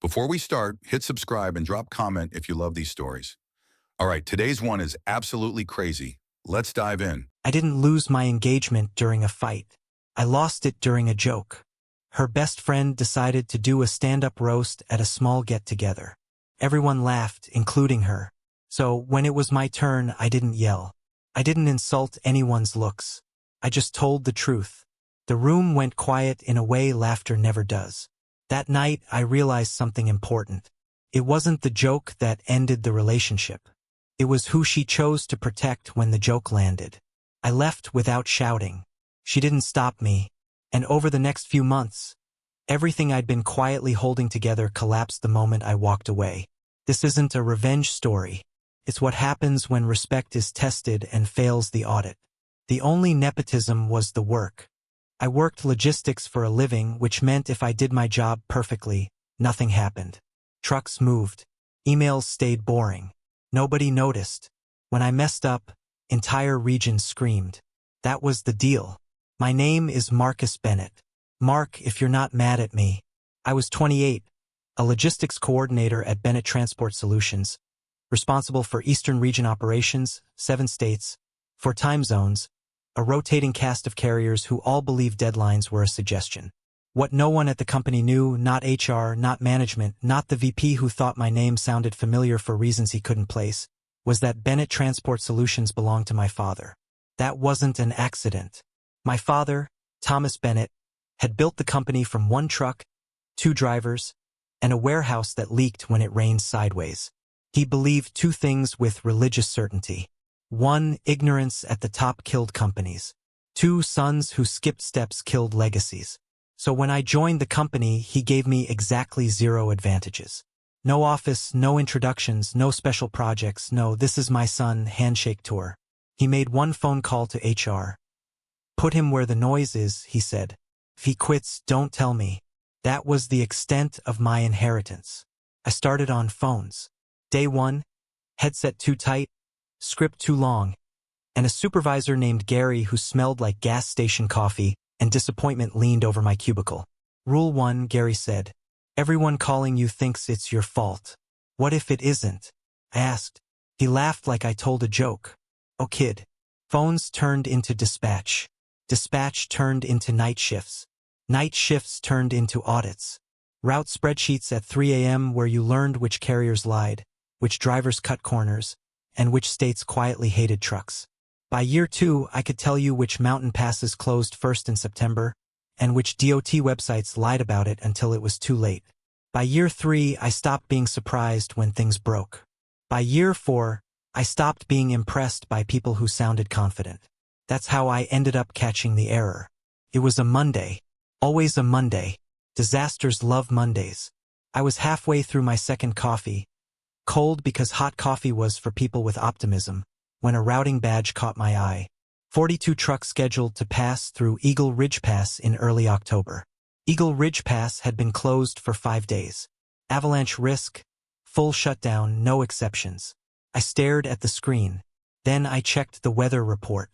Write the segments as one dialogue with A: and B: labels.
A: Before we start, hit subscribe and drop comment if you love these stories. All right, today's one is absolutely crazy. Let's dive in.
B: I didn't lose my engagement during a fight. I lost it during a joke. Her best friend decided to do a stand-up roast at a small get-together. Everyone laughed, including her. So when it was my turn, I didn't yell. I didn't insult anyone's looks. I just told the truth. The room went quiet in a way laughter never does. That night, I realized something important. It wasn't the joke that ended the relationship. It was who she chose to protect when the joke landed. I left without shouting. She didn't stop me. And over the next few months, everything I'd been quietly holding together collapsed the moment I walked away. This isn't a revenge story. It's what happens when respect is tested and fails the audit. The only nepotism was the work. I worked logistics for a living, which meant if I did my job perfectly, nothing happened. Trucks moved. Emails stayed boring. Nobody noticed. When I messed up, entire regions screamed. That was the deal. My name is Marcus Bennett. Mark, if you're not mad at me. I was 28, a logistics coordinator at Bennett Transport Solutions, responsible for Eastern Region operations, 7 states, 4 time zones, a rotating cast of carriers who all believed deadlines were a suggestion. What no one at the company knew, not HR, not management, not the VP who thought my name sounded familiar for reasons he couldn't place, was that Bennett Transport Solutions belonged to my father. That wasn't an accident. My father, Thomas Bennett, had built the company from 1 truck, 2 drivers, and a warehouse that leaked when it rained sideways. He believed 2 things with religious certainty. 1, ignorance at the top killed companies. 2, sons who skipped steps killed legacies. So when I joined the company, he gave me exactly 0 advantages. No office, no introductions, no special projects, no "this is my son" handshake tour. He made 1 phone call to HR. Put him where the noise is, he said. If he quits, don't tell me. That was the extent of my inheritance. I started on phones. Day 1, headset too tight, script too long, and a supervisor named Gary who smelled like gas station coffee, and disappointment leaned over my cubicle. Rule 1, Gary said. Everyone calling you thinks it's your fault. What if it isn't? I asked. He laughed like I told a joke. Oh kid. Phones turned into dispatch. Dispatch turned into night shifts. Night shifts turned into audits. Route spreadsheets at 3 a.m. where you learned which carriers lied, which drivers cut corners, and which states quietly hated trucks. By year 2, I could tell you which mountain passes closed first in September, and which DOT websites lied about it until it was too late. By year 3, I stopped being surprised when things broke. By year 4, I stopped being impressed by people who sounded confident. That's how I ended up catching the error. It was a Monday. Always a Monday. Disasters love Mondays. I was halfway through my second coffee, cold because hot coffee was for people with optimism, when a routing badge caught my eye. 42 trucks scheduled to pass through Eagle Ridge Pass in early October. Eagle Ridge Pass had been closed for 5 days. Avalanche risk, full shutdown, no exceptions. I stared at the screen. Then I checked the weather report.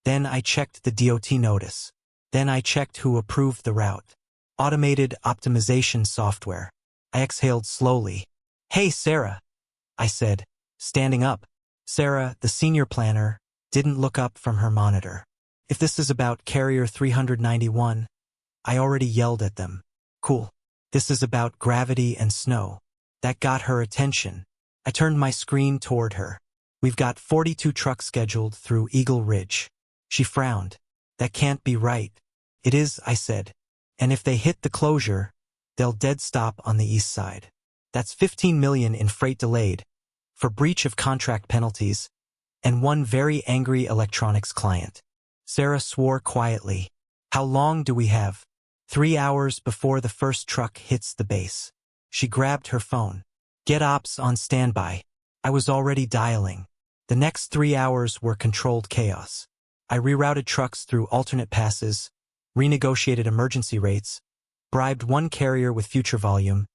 B: Then I checked the DOT notice. Then I checked who approved the route. Automated optimization software. I exhaled slowly. Hey, Sarah, I said, standing up. Sarah, the senior planner, didn't look up from her monitor. If this is about Carrier 391, I already yelled at them. Cool. This is about gravity and snow. That got her attention. I turned my screen toward her. We've got 42 trucks scheduled through Eagle Ridge. She frowned. That can't be right. It is, I said. And if they hit the closure, they'll dead stop on the east side. That's $15 million in freight delayed, for breach of contract penalties, and 1 very angry electronics client. Sarah swore quietly. How long do we have? 3 hours before the first truck hits the base. She grabbed her phone. Get ops on standby. I was already dialing. The next 3 hours were controlled chaos. I rerouted trucks through alternate passes, renegotiated emergency rates, bribed 1 carrier with future volume,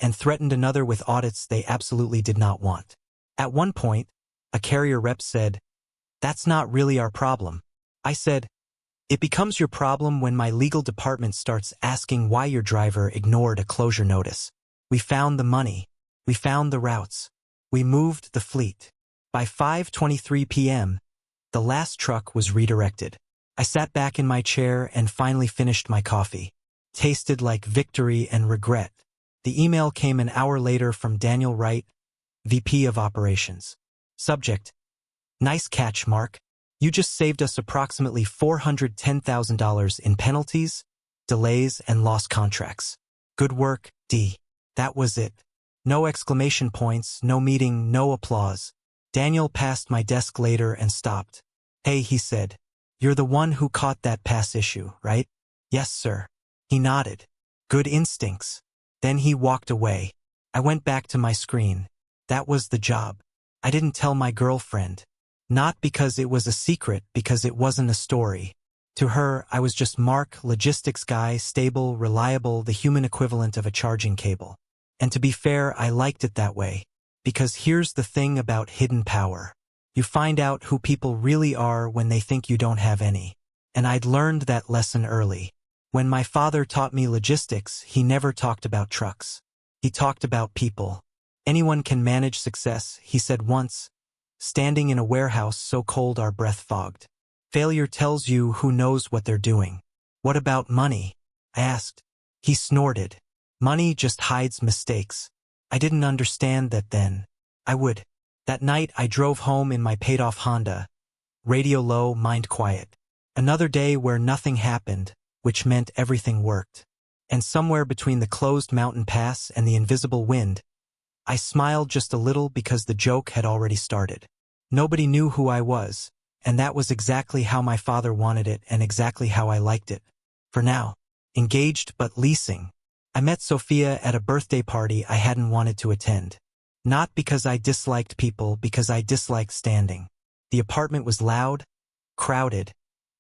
B: and threatened another with audits they absolutely did not want. At one point, a carrier rep said, "That's not really our problem." I said, "It becomes your problem when my legal department starts asking why your driver ignored a closure notice. We found the money. We found the routes. We moved the fleet. By 5:23 p.m., the last truck was redirected. I sat back in my chair and finally finished my coffee. Tasted like victory and regret. The email came an hour later from Daniel Wright, VP of Operations. Subject: Nice catch, Mark. You just saved us approximately $410,000 in penalties, delays, and lost contracts. Good work, D. That was it. No exclamation points, no meeting, no applause. Daniel passed my desk later and stopped. Hey, he said. You're the one who caught that pass issue, right? Yes, sir. He nodded. Good instincts. Then he walked away. I went back to my screen. That was the job. I didn't tell my girlfriend. Not because it was a secret, because it wasn't a story. To her, I was just Mark, logistics guy, stable, reliable, the human equivalent of a charging cable. And to be fair, I liked it that way. Because here's the thing about hidden power. You find out who people really are when they think you don't have any. And I'd learned that lesson early. When my father taught me logistics, he never talked about trucks. He talked about people. Anyone can manage success, he said once, standing in a warehouse so cold our breath fogged. Failure tells you who knows what they're doing. What about money? I asked. He snorted. Money just hides mistakes. I didn't understand that then. I would. That night I drove home in my paid-off Honda. Radio low, mind quiet. Another day where nothing happened, which meant everything worked. And somewhere between the closed mountain pass and the invisible wind, I smiled just a little because the joke had already started. Nobody knew who I was, and that was exactly how my father wanted it and exactly how I liked it. For now, engaged but leasing. I met Sophia at a birthday party I hadn't wanted to attend. Not because I disliked people, because I disliked standing. The apartment was loud, crowded,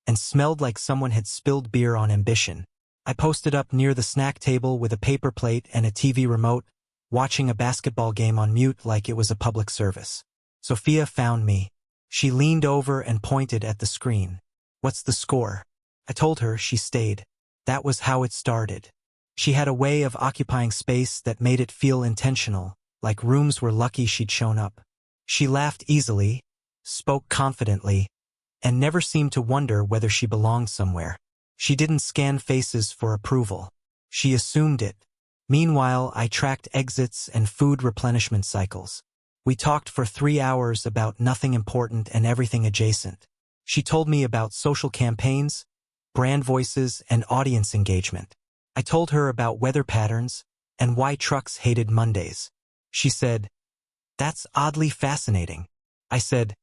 B: and smelled like someone had spilled beer on ambition. I posted up near the snack table with a paper plate and a TV remote, watching a basketball game on mute like it was a public service. Sophia found me. She leaned over and pointed at the screen. What's the score? I told her. She stayed. That was how it started. She had a way of occupying space that made it feel intentional, like rooms were lucky she'd shown up. She laughed easily, spoke confidently, and never seemed to wonder whether she belonged somewhere. She didn't scan faces for approval. She assumed it. Meanwhile, I tracked exits and food replenishment cycles. We talked for 3 hours about nothing important and everything adjacent. She told me about social campaigns, brand voices, and audience engagement. I told her about weather patterns and why trucks hated Mondays. She said, "That's oddly fascinating." I said,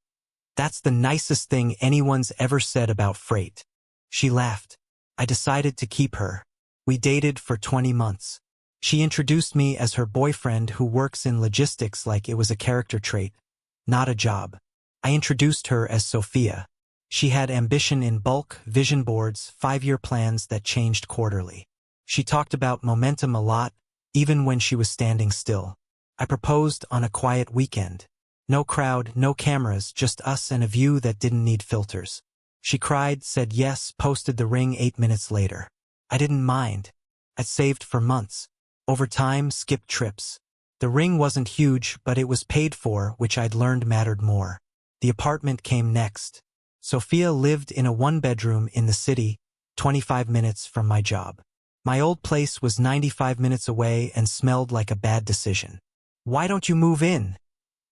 B: "That's the nicest thing anyone's ever said about freight." She laughed. I decided to keep her. We dated for 20 months. She introduced me as her boyfriend who works in logistics like it was a character trait, not a job. I introduced her as Sophia. She had ambition in bulk, vision boards, 5-year plans that changed quarterly. She talked about momentum a lot, even when she was standing still. I proposed on a quiet weekend. No crowd, no cameras, just us and a view that didn't need filters. She cried, said yes, posted the ring 8 minutes later. I didn't mind. I'd saved for months. Over time, skipped trips. The ring wasn't huge, but it was paid for, which I'd learned mattered more. The apartment came next. Sophia lived in a 1-bedroom in the city, 25 minutes from my job. My old place was 95 minutes away and smelled like a bad decision. "Why don't you move in?"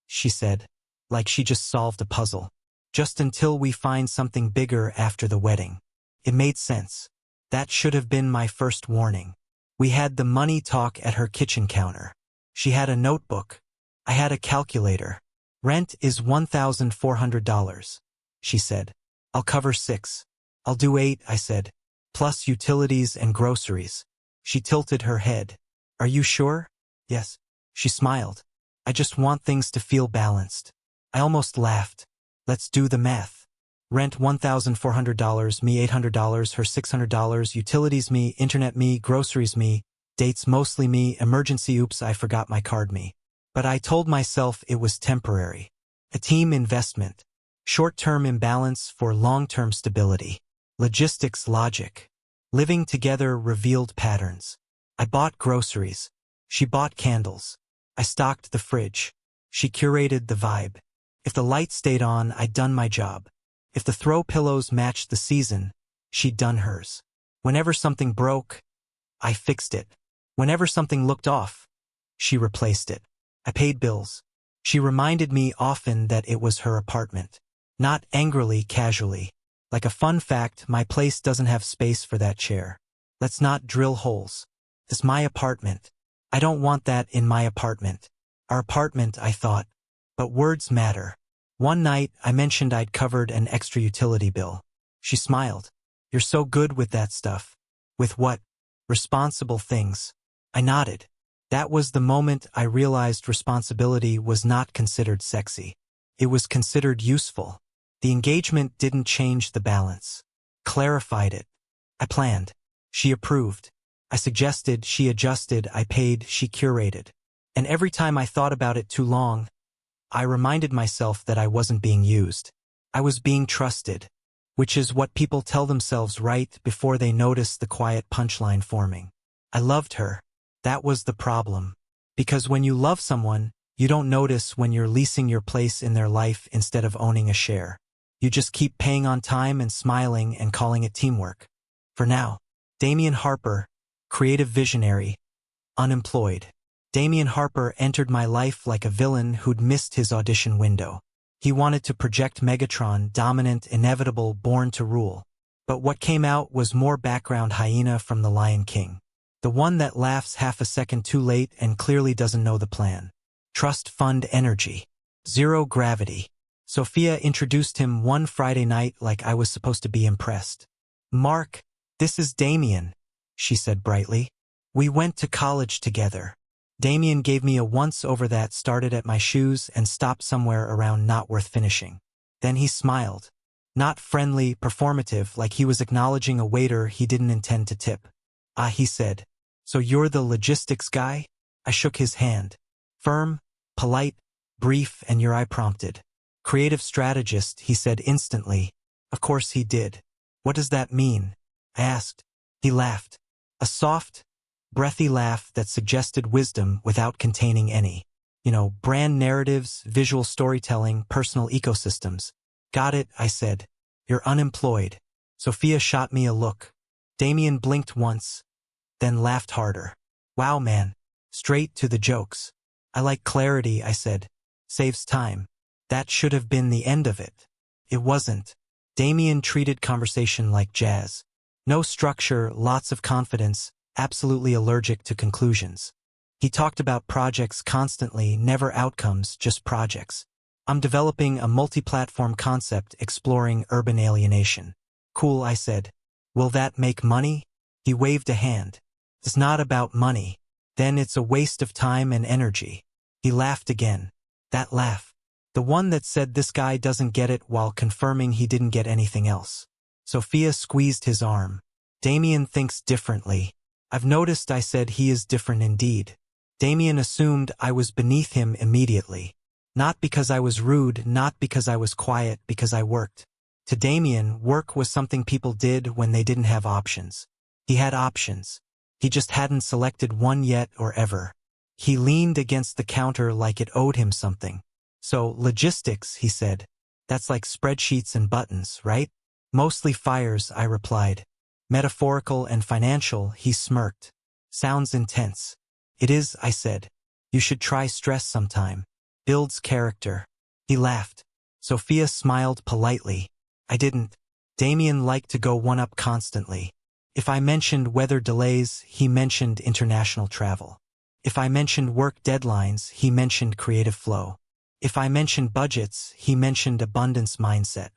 B: she said, like she just solved a puzzle. "Just until we find something bigger after the wedding." It made sense. That should have been my first warning. We had the money talk at her kitchen counter. She had a notebook. I had a calculator. "Rent is $1,400, she said. "I'll cover 6. "I'll do 8, I said. "Plus utilities and groceries." She tilted her head. "Are you sure?" "Yes." She smiled. "I just want things to feel balanced." I almost laughed. "Let's do the math. Rent $1,400, me $800, her $600, utilities me, internet me, groceries me, dates mostly me, emergency oops I forgot my card me." But I told myself it was temporary. A team investment. Short-term imbalance for long-term stability. Logistics logic. Living together revealed patterns. I bought groceries. She bought candles. I stocked the fridge. She curated the vibe. If the light stayed on, I'd done my job. If the throw pillows matched the season, she'd done hers. Whenever something broke, I fixed it. Whenever something looked off, she replaced it. I paid bills. She reminded me often that it was her apartment. Not angrily, casually. Like a fun fact, my place doesn't have space for that chair. Let's not drill holes. It's my apartment. I don't want that in my apartment. Our apartment, I thought. But words matter. One night, I mentioned I'd covered an extra utility bill. She smiled. You're so good with that stuff. With what? Responsible things. I nodded. That was the moment I realized responsibility was not considered sexy. It was considered useful. The engagement didn't change the balance. Clarified it. I planned. She approved. I suggested, she adjusted, I paid, she curated. And every time I thought about it too long, I reminded myself that I wasn't being used. I was being trusted, which is what people tell themselves right before they notice the quiet punchline forming. I loved her. That was the problem. Because when you love someone, you don't notice when you're leasing your place in their life instead of owning a share. You just keep paying on time and smiling and calling it teamwork. For now, Damian Harper, creative visionary, unemployed. Damian Harper entered my life like a villain who'd missed his audition window. He wanted to project Megatron, dominant, inevitable, born to rule. But what came out was more background hyena from The Lion King. The one that laughs half a second too late and clearly doesn't know the plan. Trust fund energy. Zero gravity. Sophia introduced him one Friday night like I was supposed to be impressed. Mark, this is Damian, she said brightly. We went to college together. Damian gave me a once-over that started at my shoes and stopped somewhere around not worth finishing. Then he smiled. Not friendly, performative, like he was acknowledging a waiter he didn't intend to tip. Ah, he said. So you're the logistics guy? I shook his hand. Firm, polite, brief, and your eye prompted. Creative strategist, he said instantly. Of course he did. What does that mean? I asked. He laughed. A soft, breathy laugh that suggested wisdom without containing any. Brand narratives, visual storytelling, personal ecosystems. Got it, I said. You're unemployed. Sophia shot me a look. Damian blinked once, then laughed harder. Wow, man. Straight to the jokes. I like clarity, I said. Saves time. That should have been the end of it. It wasn't. Damian treated conversation like jazz. No structure, lots of confidence, absolutely allergic to conclusions. He talked about projects constantly, never outcomes, just projects. I'm developing a multi-platform concept exploring urban alienation. Cool, I said. Will that make money? He waved a hand. It's not about money. Then it's a waste of time and energy. He laughed again. That laugh. The one that said this guy doesn't get it while confirming he didn't get anything else. Sophia squeezed his arm. Damian thinks differently. I've noticed, I said. He is different indeed. Damian assumed I was beneath him immediately. Not because I was rude, not because I was quiet, because I worked. To Damian, work was something people did when they didn't have options. He had options. He just hadn't selected one yet or ever. He leaned against the counter like it owed him something. So, logistics, he said. That's like spreadsheets and buttons, right? Mostly fires, I replied. Metaphorical and financial, he smirked. Sounds intense. It is, I said. You should try stress sometime. Builds character. He laughed. Sophia smiled politely. I didn't. Damian liked to go one-up constantly. If I mentioned weather delays, he mentioned international travel. If I mentioned work deadlines, he mentioned creative flow. If I mentioned budgets, he mentioned abundance mindset.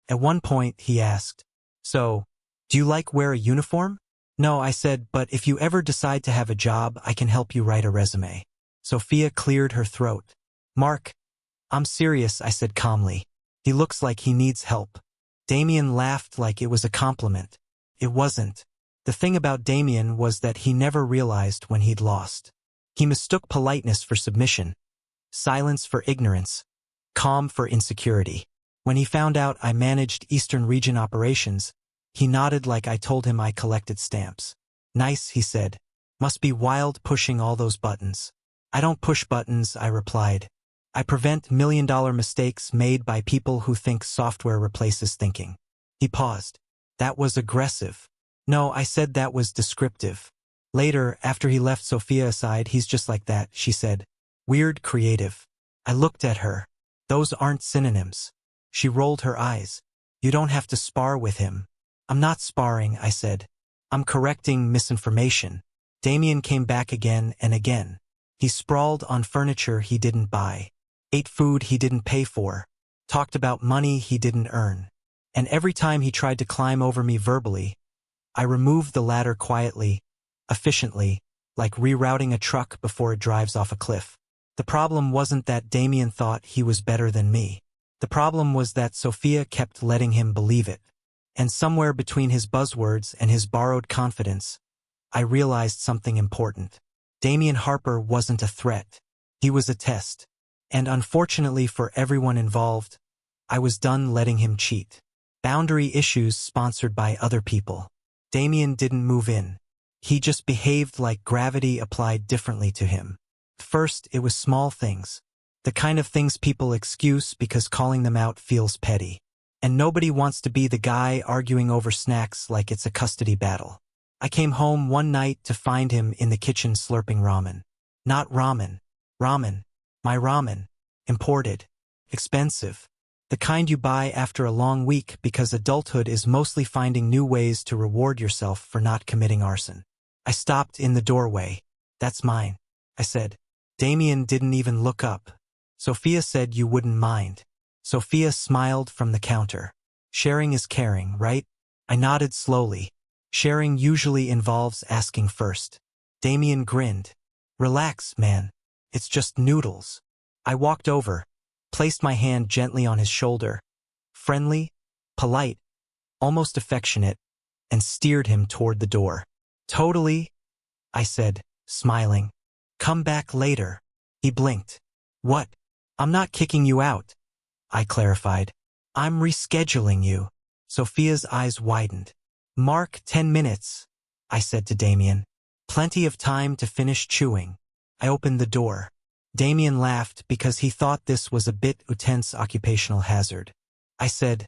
B: At one point, he asked, So, do you wear a uniform? No, I said, but if you ever decide to have a job, I can help you write a resume. Sophia cleared her throat. Mark, I'm serious, I said calmly. He looks like he needs help. Damian laughed like it was a compliment. It wasn't. The thing about Damian was that he never realized when he'd lost. He mistook politeness for submission, silence for ignorance, calm for insecurity. When he found out I managed Eastern Region operations, he nodded like I told him I collected stamps. Nice, he said. Must be wild pushing all those buttons. I don't push buttons, I replied. I prevent million-dollar mistakes made by people who think software replaces thinking. He paused. That was aggressive. No, I said that was descriptive. Later, after he left Sophia aside, he's just like that, she said. Weird creative. I looked at her. Those aren't synonyms. She rolled her eyes. You don't have to spar with him. I'm not sparring, I said. I'm correcting misinformation. Damien came back again and again. He sprawled on furniture he didn't buy, ate food he didn't pay for, talked about money he didn't earn. And every time he tried to climb over me verbally, I removed the ladder quietly, efficiently, like rerouting a truck before it drives off a cliff. The problem wasn't that Damien thought he was better than me. The problem was that Sophia kept letting him believe it. And somewhere between his buzzwords and his borrowed confidence, I realized something important. Damien Harper wasn't a threat. He was a test. And unfortunately for everyone involved, I was done letting him cheat. Boundary issues sponsored by other people. Damien didn't move in. He just behaved like gravity applied differently to him. First, it was small things. The kind of things people excuse because calling them out feels petty. And nobody wants to be the guy arguing over snacks like it's a custody battle. I came home one night to find him in the kitchen slurping ramen. Not ramen. Ramen. My ramen. Imported. Expensive. The kind you buy after a long week because adulthood is mostly finding new ways to reward yourself for not committing arson. I stopped in the doorway. That's mine, I said. Damien didn't even look up. Sophia said you wouldn't mind. Sophia smiled from the counter. Sharing is caring, right? I nodded slowly. Sharing usually involves asking first. Damien grinned. Relax, man. It's just noodles. I walked over, placed my hand gently on his shoulder, friendly, polite, almost affectionate, and steered him toward the door. Totally, I said, smiling. Come back later. He blinked. What? I'm not kicking you out, I clarified. I'm rescheduling you. Sophia's eyes widened. Mark 10 minutes, I said to Damien. Plenty of time to finish chewing. I opened the door. Damien laughed because he thought this was a bit tense occupational hazard. I said,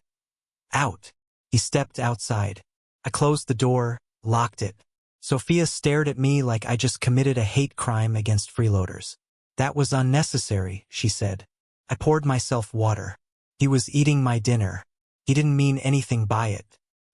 B: out. He stepped outside. I closed the door, locked it. Sophia stared at me like I just committed a hate crime against freeloaders. That was unnecessary, she said. I poured myself water. He was eating my dinner. He didn't mean anything by it.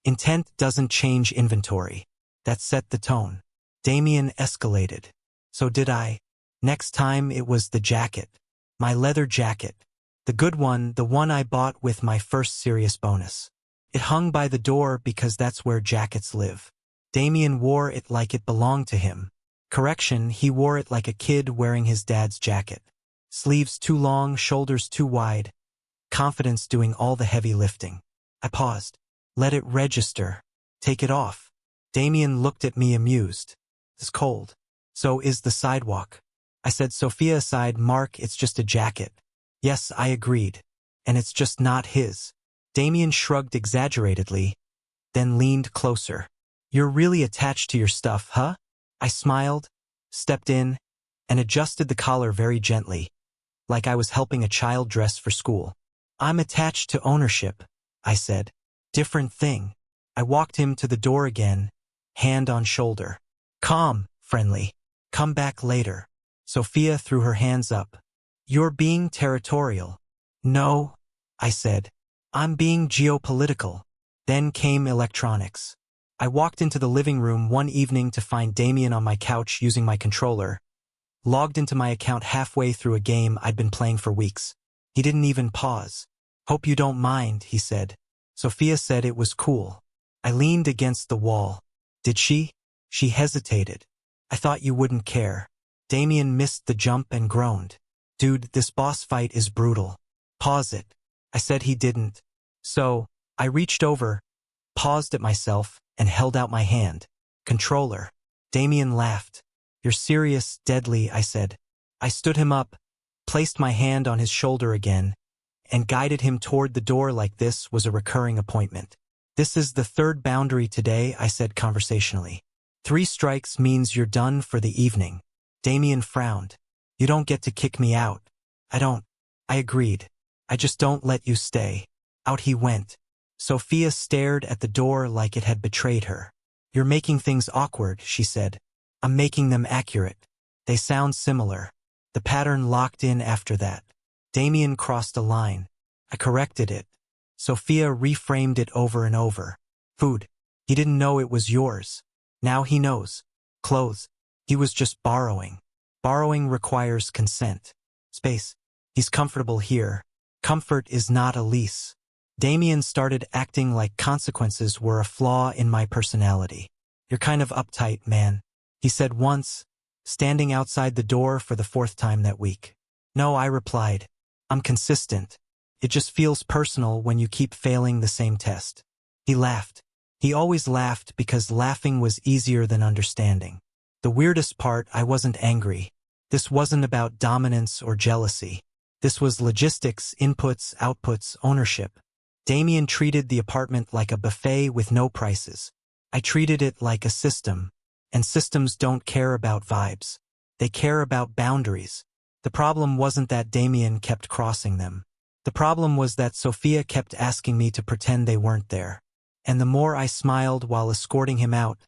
B: Intent doesn't change inventory. That set the tone. Damien escalated. So did I. Next time it was the jacket. My leather jacket. The good one, the one I bought with my first serious bonus. It hung by the door because that's where jackets live. Damien wore it like it belonged to him. Correction, he wore it like a kid wearing his dad's jacket. Sleeves too long, shoulders too wide. Confidence doing all the heavy lifting. I paused. Let it register. Take it off. Damien looked at me amused. It's cold. So is the sidewalk. I said, Sophia aside, Mark, it's just a jacket. Yes, I agreed. And it's just not his. Damien shrugged exaggeratedly, then leaned closer. You're really attached to your stuff, huh? I smiled, stepped in, and adjusted the collar very gently, like I was helping a child dress for school. I'm attached to ownership, I said. Different thing. I walked him to the door again, hand on shoulder. Calm, friendly. Come back later. Sophia threw her hands up. You're being territorial. No, I said. I'm being geopolitical. Then came electronics. I walked into the living room one evening to find Damien on my couch using my controller, logged into my account halfway through a game I'd been playing for weeks. He didn't even pause. Hope you don't mind, he said. Sophia said it was cool. I leaned against the wall. Did she? She hesitated. I thought you wouldn't care. Damien missed the jump and groaned. Dude, this boss fight is brutal. Pause it. I said he didn't. So, I reached over, paused at myself, and held out my hand. Controller. Damien laughed. You're serious, deadly, I said. I stood him up, placed my hand on his shoulder again, and guided him toward the door like this was a recurring appointment. This is the third boundary today, I said conversationally. 3 strikes means you're done for the evening. Damien frowned. You don't get to kick me out. I don't. I agreed. I just don't let you stay. Out he went. Sophia stared at the door like it had betrayed her. You're making things awkward, she said. I'm making them accurate. They sound similar. The pattern locked in after that. Damien crossed a line. I corrected it. Sophia reframed it over and over. Food. He didn't know it was yours. Now he knows. Clothes. He was just borrowing. Borrowing requires consent. Space. He's comfortable here. Comfort is not a lease. Damien started acting like consequences were a flaw in my personality. You're kind of uptight, man, he said once, standing outside the door for the 4th time that week. No, I replied. I'm consistent. It just feels personal when you keep failing the same test. He laughed. He always laughed because laughing was easier than understanding. The weirdest part, I wasn't angry. This wasn't about dominance or jealousy. This was logistics, inputs, outputs, ownership. Damien treated the apartment like a buffet with no prices. I treated it like a system, and systems don't care about vibes. They care about boundaries. The problem wasn't that Damien kept crossing them. The problem was that Sophia kept asking me to pretend they weren't there. And the more I smiled while escorting him out,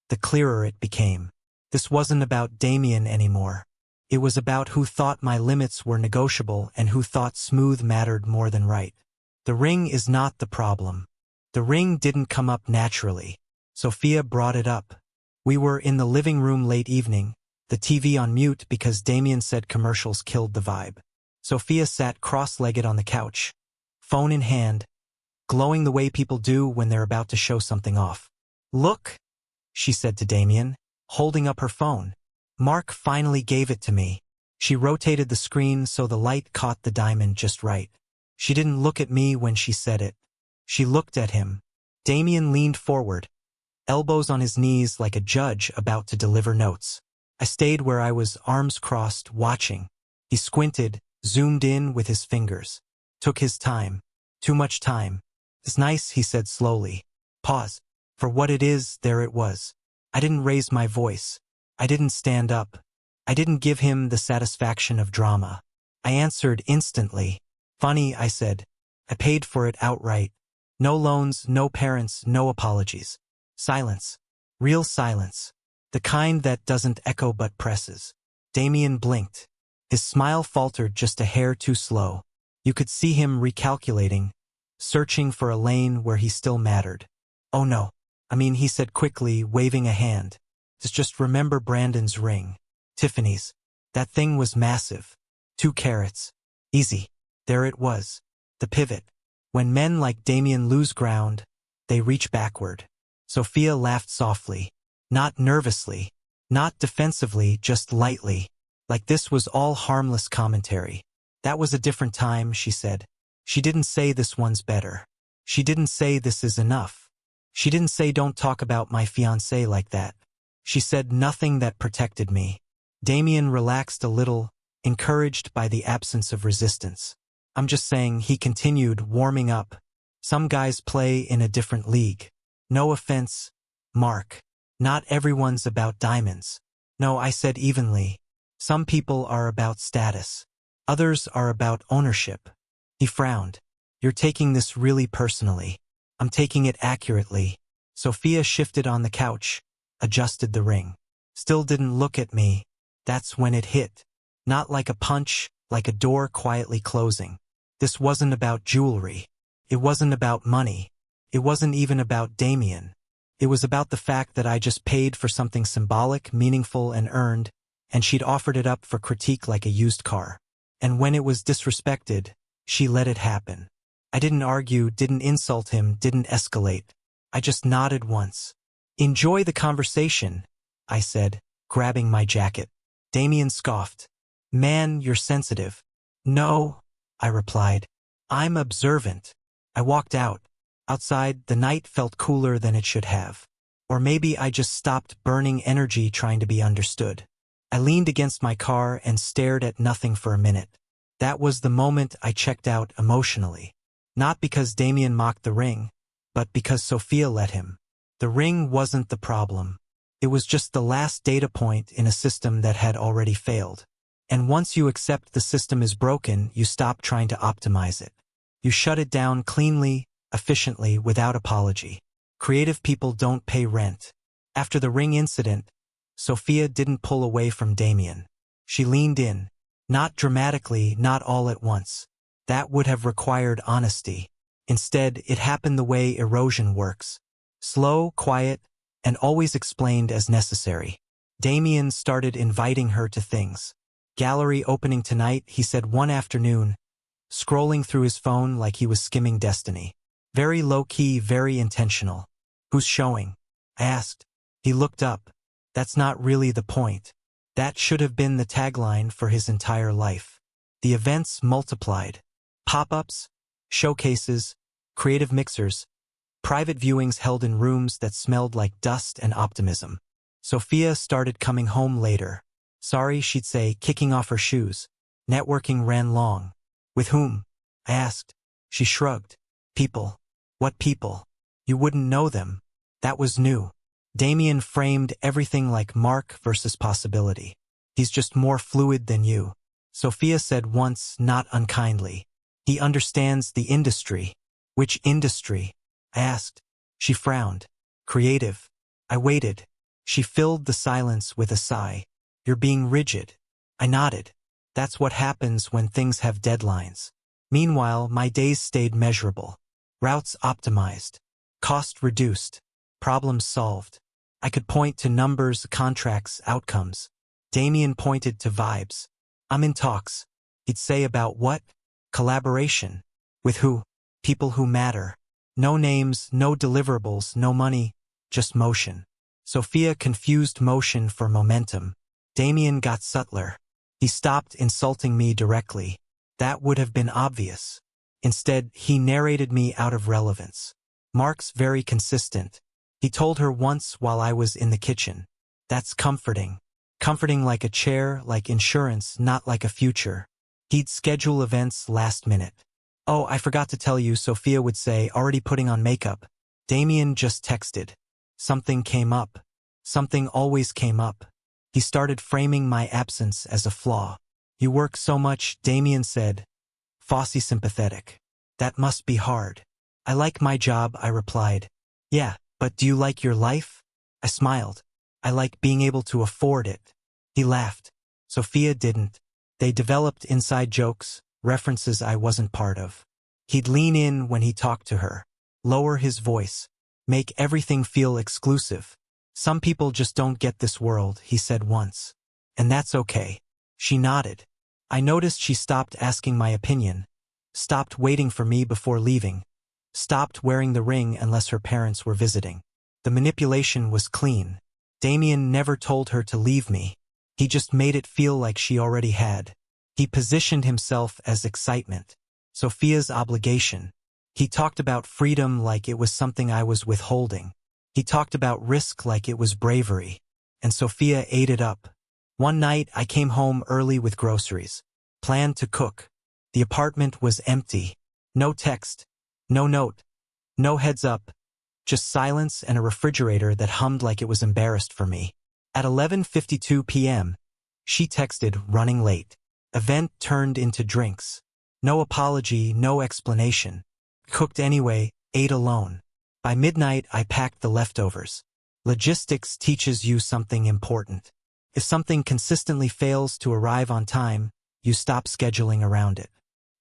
B: the clearer it became. This wasn't about Damien anymore. It was about who thought my limits were negotiable and who thought smooth mattered more than right. The ring is not the problem. The ring didn't come up naturally. Sophia brought it up. We were in the living room late evening, the TV on mute because Damien said commercials killed the vibe. Sophia sat cross-legged on the couch, phone in hand, glowing the way people do when they're about to show something off. Look, she said to Damien, holding up her phone. Mark finally gave it to me. She rotated the screen so the light caught the diamond just right. She didn't look at me when she said it. She looked at him. Damien leaned forward, elbows on his knees like a judge about to deliver notes. I stayed where I was, arms crossed, watching. He squinted, zoomed in with his fingers. Took his time. Too much time. It's nice, he said slowly. Pause. For what it is, there it was. I didn't raise my voice. I didn't stand up. I didn't give him the satisfaction of drama. I answered instantly. Funny, I said. I paid for it outright. No loans, no parents, no apologies. Silence. Real silence. The kind that doesn't echo but presses. Damien blinked. His smile faltered just a hair too slow. You could see him recalculating, searching for a lane where he still mattered. Oh no. I mean, he said quickly, waving a hand. Just remember Brandon's ring. Tiffany's. That thing was massive. 2 carats. Easy. There it was. The pivot. When men like Damien lose ground, they reach backward. Sophia laughed softly. Not nervously. Not defensively, just lightly. Like this was all harmless commentary. That was a different time, she said. She didn't say this one's better. She didn't say this is enough. She didn't say don't talk about my fiancé like that. She said nothing that protected me. Damien relaxed a little, encouraged by the absence of resistance. I'm just saying, he continued, warming up. Some guys play in a different league. No offense, Mark. Not everyone's about diamonds. No, I said evenly. Some people are about status. Others are about ownership. He frowned. You're taking this really personally. I'm taking it accurately. Sophia shifted on the couch, adjusted the ring. Still didn't look at me. That's when it hit. Not like a punch, like a door quietly closing. This wasn't about jewelry. It wasn't about money. It wasn't even about Damien. It was about the fact that I just paid for something symbolic, meaningful, and earned, and she'd offered it up for critique like a used car. And when it was disrespected, she let it happen. I didn't argue, didn't insult him, didn't escalate. I just nodded once. Enjoy the conversation, I said, grabbing my jacket. Damien scoffed. Man, you're sensitive. No, I replied. I'm observant. I walked out. Outside, the night felt cooler than it should have. Or maybe I just stopped burning energy trying to be understood. I leaned against my car and stared at nothing for a minute. That was the moment I checked out emotionally. Not because Damien mocked the ring, but because Sophia let him. The ring wasn't the problem. It was just the last data point in a system that had already failed. And once you accept the system is broken, you stop trying to optimize it. You shut it down cleanly, efficiently, without apology. Creative people don't pay rent. After the ring incident, Sophia didn't pull away from Damien. She leaned in. Not dramatically, not all at once. That would have required honesty. Instead, it happened the way erosion works. Slow, quiet, and always explained as necessary. Damien started inviting her to things. Gallery opening tonight, he said one afternoon, scrolling through his phone like he was skimming Destiny. Very low-key, very intentional. Who's showing? I asked. He looked up. That's not really the point. That should have been the tagline for his entire life. The events multiplied. Pop-ups, showcases, creative mixers, private viewings held in rooms that smelled like dust and optimism. Sophia started coming home later. Sorry, she'd say, kicking off her shoes. Networking ran long. With whom? I asked. She shrugged. People. What people? You wouldn't know them. That was new. Damien framed everything like Mark versus possibility. He's just more fluid than you. Sophia said once, not unkindly. He understands the industry. Which industry? I asked. She frowned. Creative. I waited. She filled the silence with a sigh. You're being rigid. I nodded. That's what happens when things have deadlines. Meanwhile, my days stayed measurable. Routes optimized. Cost reduced. Problems solved. I could point to numbers, contracts, outcomes. Damien pointed to vibes. I'm in talks. He'd say about what? Collaboration. With who? People who matter. No names, no deliverables, no money, just motion. Sophia confused motion for momentum. Damien got subtler. He stopped insulting me directly. That would have been obvious. Instead, he narrated me out of relevance. Mark's very consistent. He told her once while I was in the kitchen. That's comforting. Comforting like a chair, like insurance, not like a future. He'd schedule events last minute. Oh, I forgot to tell you, Sophia would say, already putting on makeup. Damien just texted. Something came up. Something always came up. He started framing my absence as a flaw. You work so much, Damien said. Fossey sympathetic. That must be hard. I like my job, I replied. Yeah, but do you like your life? I smiled. I like being able to afford it. He laughed. Sophia didn't. They developed inside jokes, references I wasn't part of. He'd lean in when he talked to her, lower his voice, make everything feel exclusive. Some people just don't get this world, he said once. And that's okay. She nodded. I noticed she stopped asking my opinion, stopped waiting for me before leaving, stopped wearing the ring unless her parents were visiting. The manipulation was clean. Damien never told her to leave me. He just made it feel like she already had. He positioned himself as excitement, Sophia's obligation. He talked about freedom like it was something I was withholding. He talked about risk like it was bravery. And Sophia ate it up. One night, I came home early with groceries. Planned to cook. The apartment was empty. No text. No note. No heads up. Just silence and a refrigerator that hummed like it was embarrassed for me. At 11:52 p.m., she texted, running late. Event turned into drinks. No apology, no explanation. Cooked anyway, ate alone. By midnight, I packed the leftovers. Logistics teaches you something important. If something consistently fails to arrive on time, you stop scheduling around it.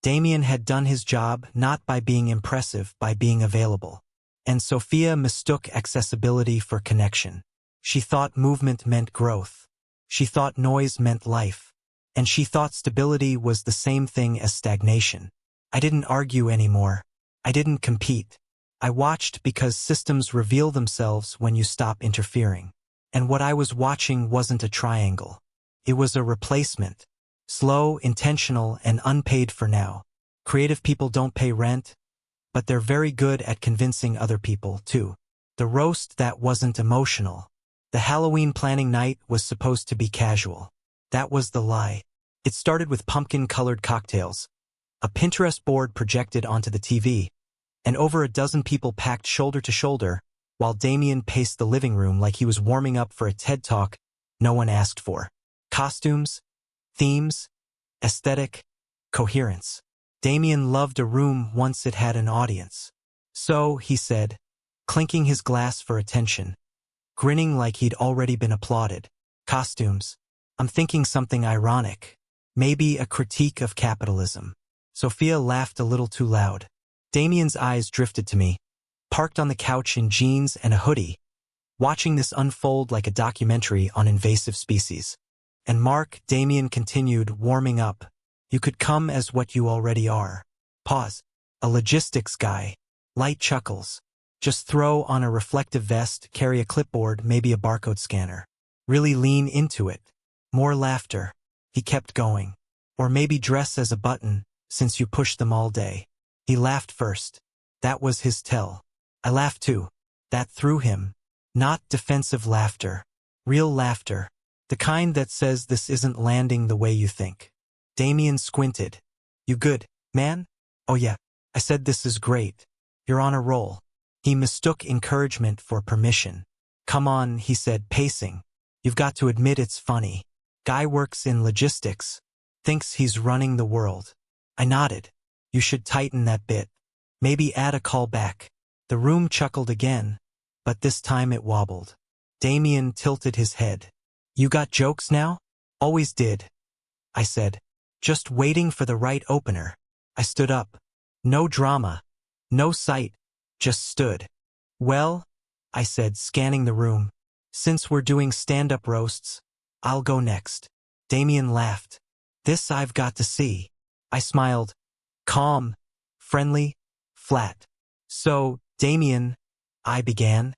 B: Damien had done his job not by being impressive, by being available. And Sophia mistook accessibility for connection. She thought movement meant growth. She thought noise meant life. And she thought stability was the same thing as stagnation. I didn't argue anymore. I didn't compete. I watched because systems reveal themselves when you stop interfering. And what I was watching wasn't a triangle. It was a replacement. Slow, intentional, and unpaid for now. Creative people don't pay rent, but they're very good at convincing other people, too. The roast that wasn't emotional. The Halloween planning night was supposed to be casual. That was the lie. It started with pumpkin-colored cocktails, a Pinterest board projected onto the TV, and over a dozen people packed shoulder to shoulder, while Damien paced the living room like he was warming up for a TED Talk no one asked for. Costumes, themes, aesthetic, coherence. Damien loved a room once it had an audience. So, he said, clinking his glass for attention, grinning like he'd already been applauded. Costumes. I'm thinking something ironic. Maybe a critique of capitalism. Sophia laughed a little too loud. Damien's eyes drifted to me, parked on the couch in jeans and a hoodie, watching this unfold like a documentary on invasive species. And Mark, Damien continued, warming up. You could come as what you already are. Pause. A logistics guy. Light chuckles. Just throw on a reflective vest, carry a clipboard, maybe a barcode scanner. Really lean into it. More laughter. He kept going. Or maybe dress as a button, since you push them all day. He laughed first. That was his tell. I laughed too. That threw him. Not defensive laughter. Real laughter. The kind that says this isn't landing the way you think. Damien squinted. You good, man? Oh yeah. I said this is great. You're on a roll. He mistook encouragement for permission. Come on, he said, pacing. You've got to admit it's funny. Guy works in logistics. Thinks he's running the world. I nodded. You should tighten that bit. Maybe add a callback. The room chuckled again, but this time it wobbled. Damien tilted his head. You got jokes now? Always did. I said. Just waiting for the right opener. I stood up. No drama. No sight. Just stood. Well, I said, scanning the room. Since we're doing stand-up roasts, I'll go next. Damien laughed. This I've got to see. I smiled. Calm, friendly, flat. So, Damien, I began,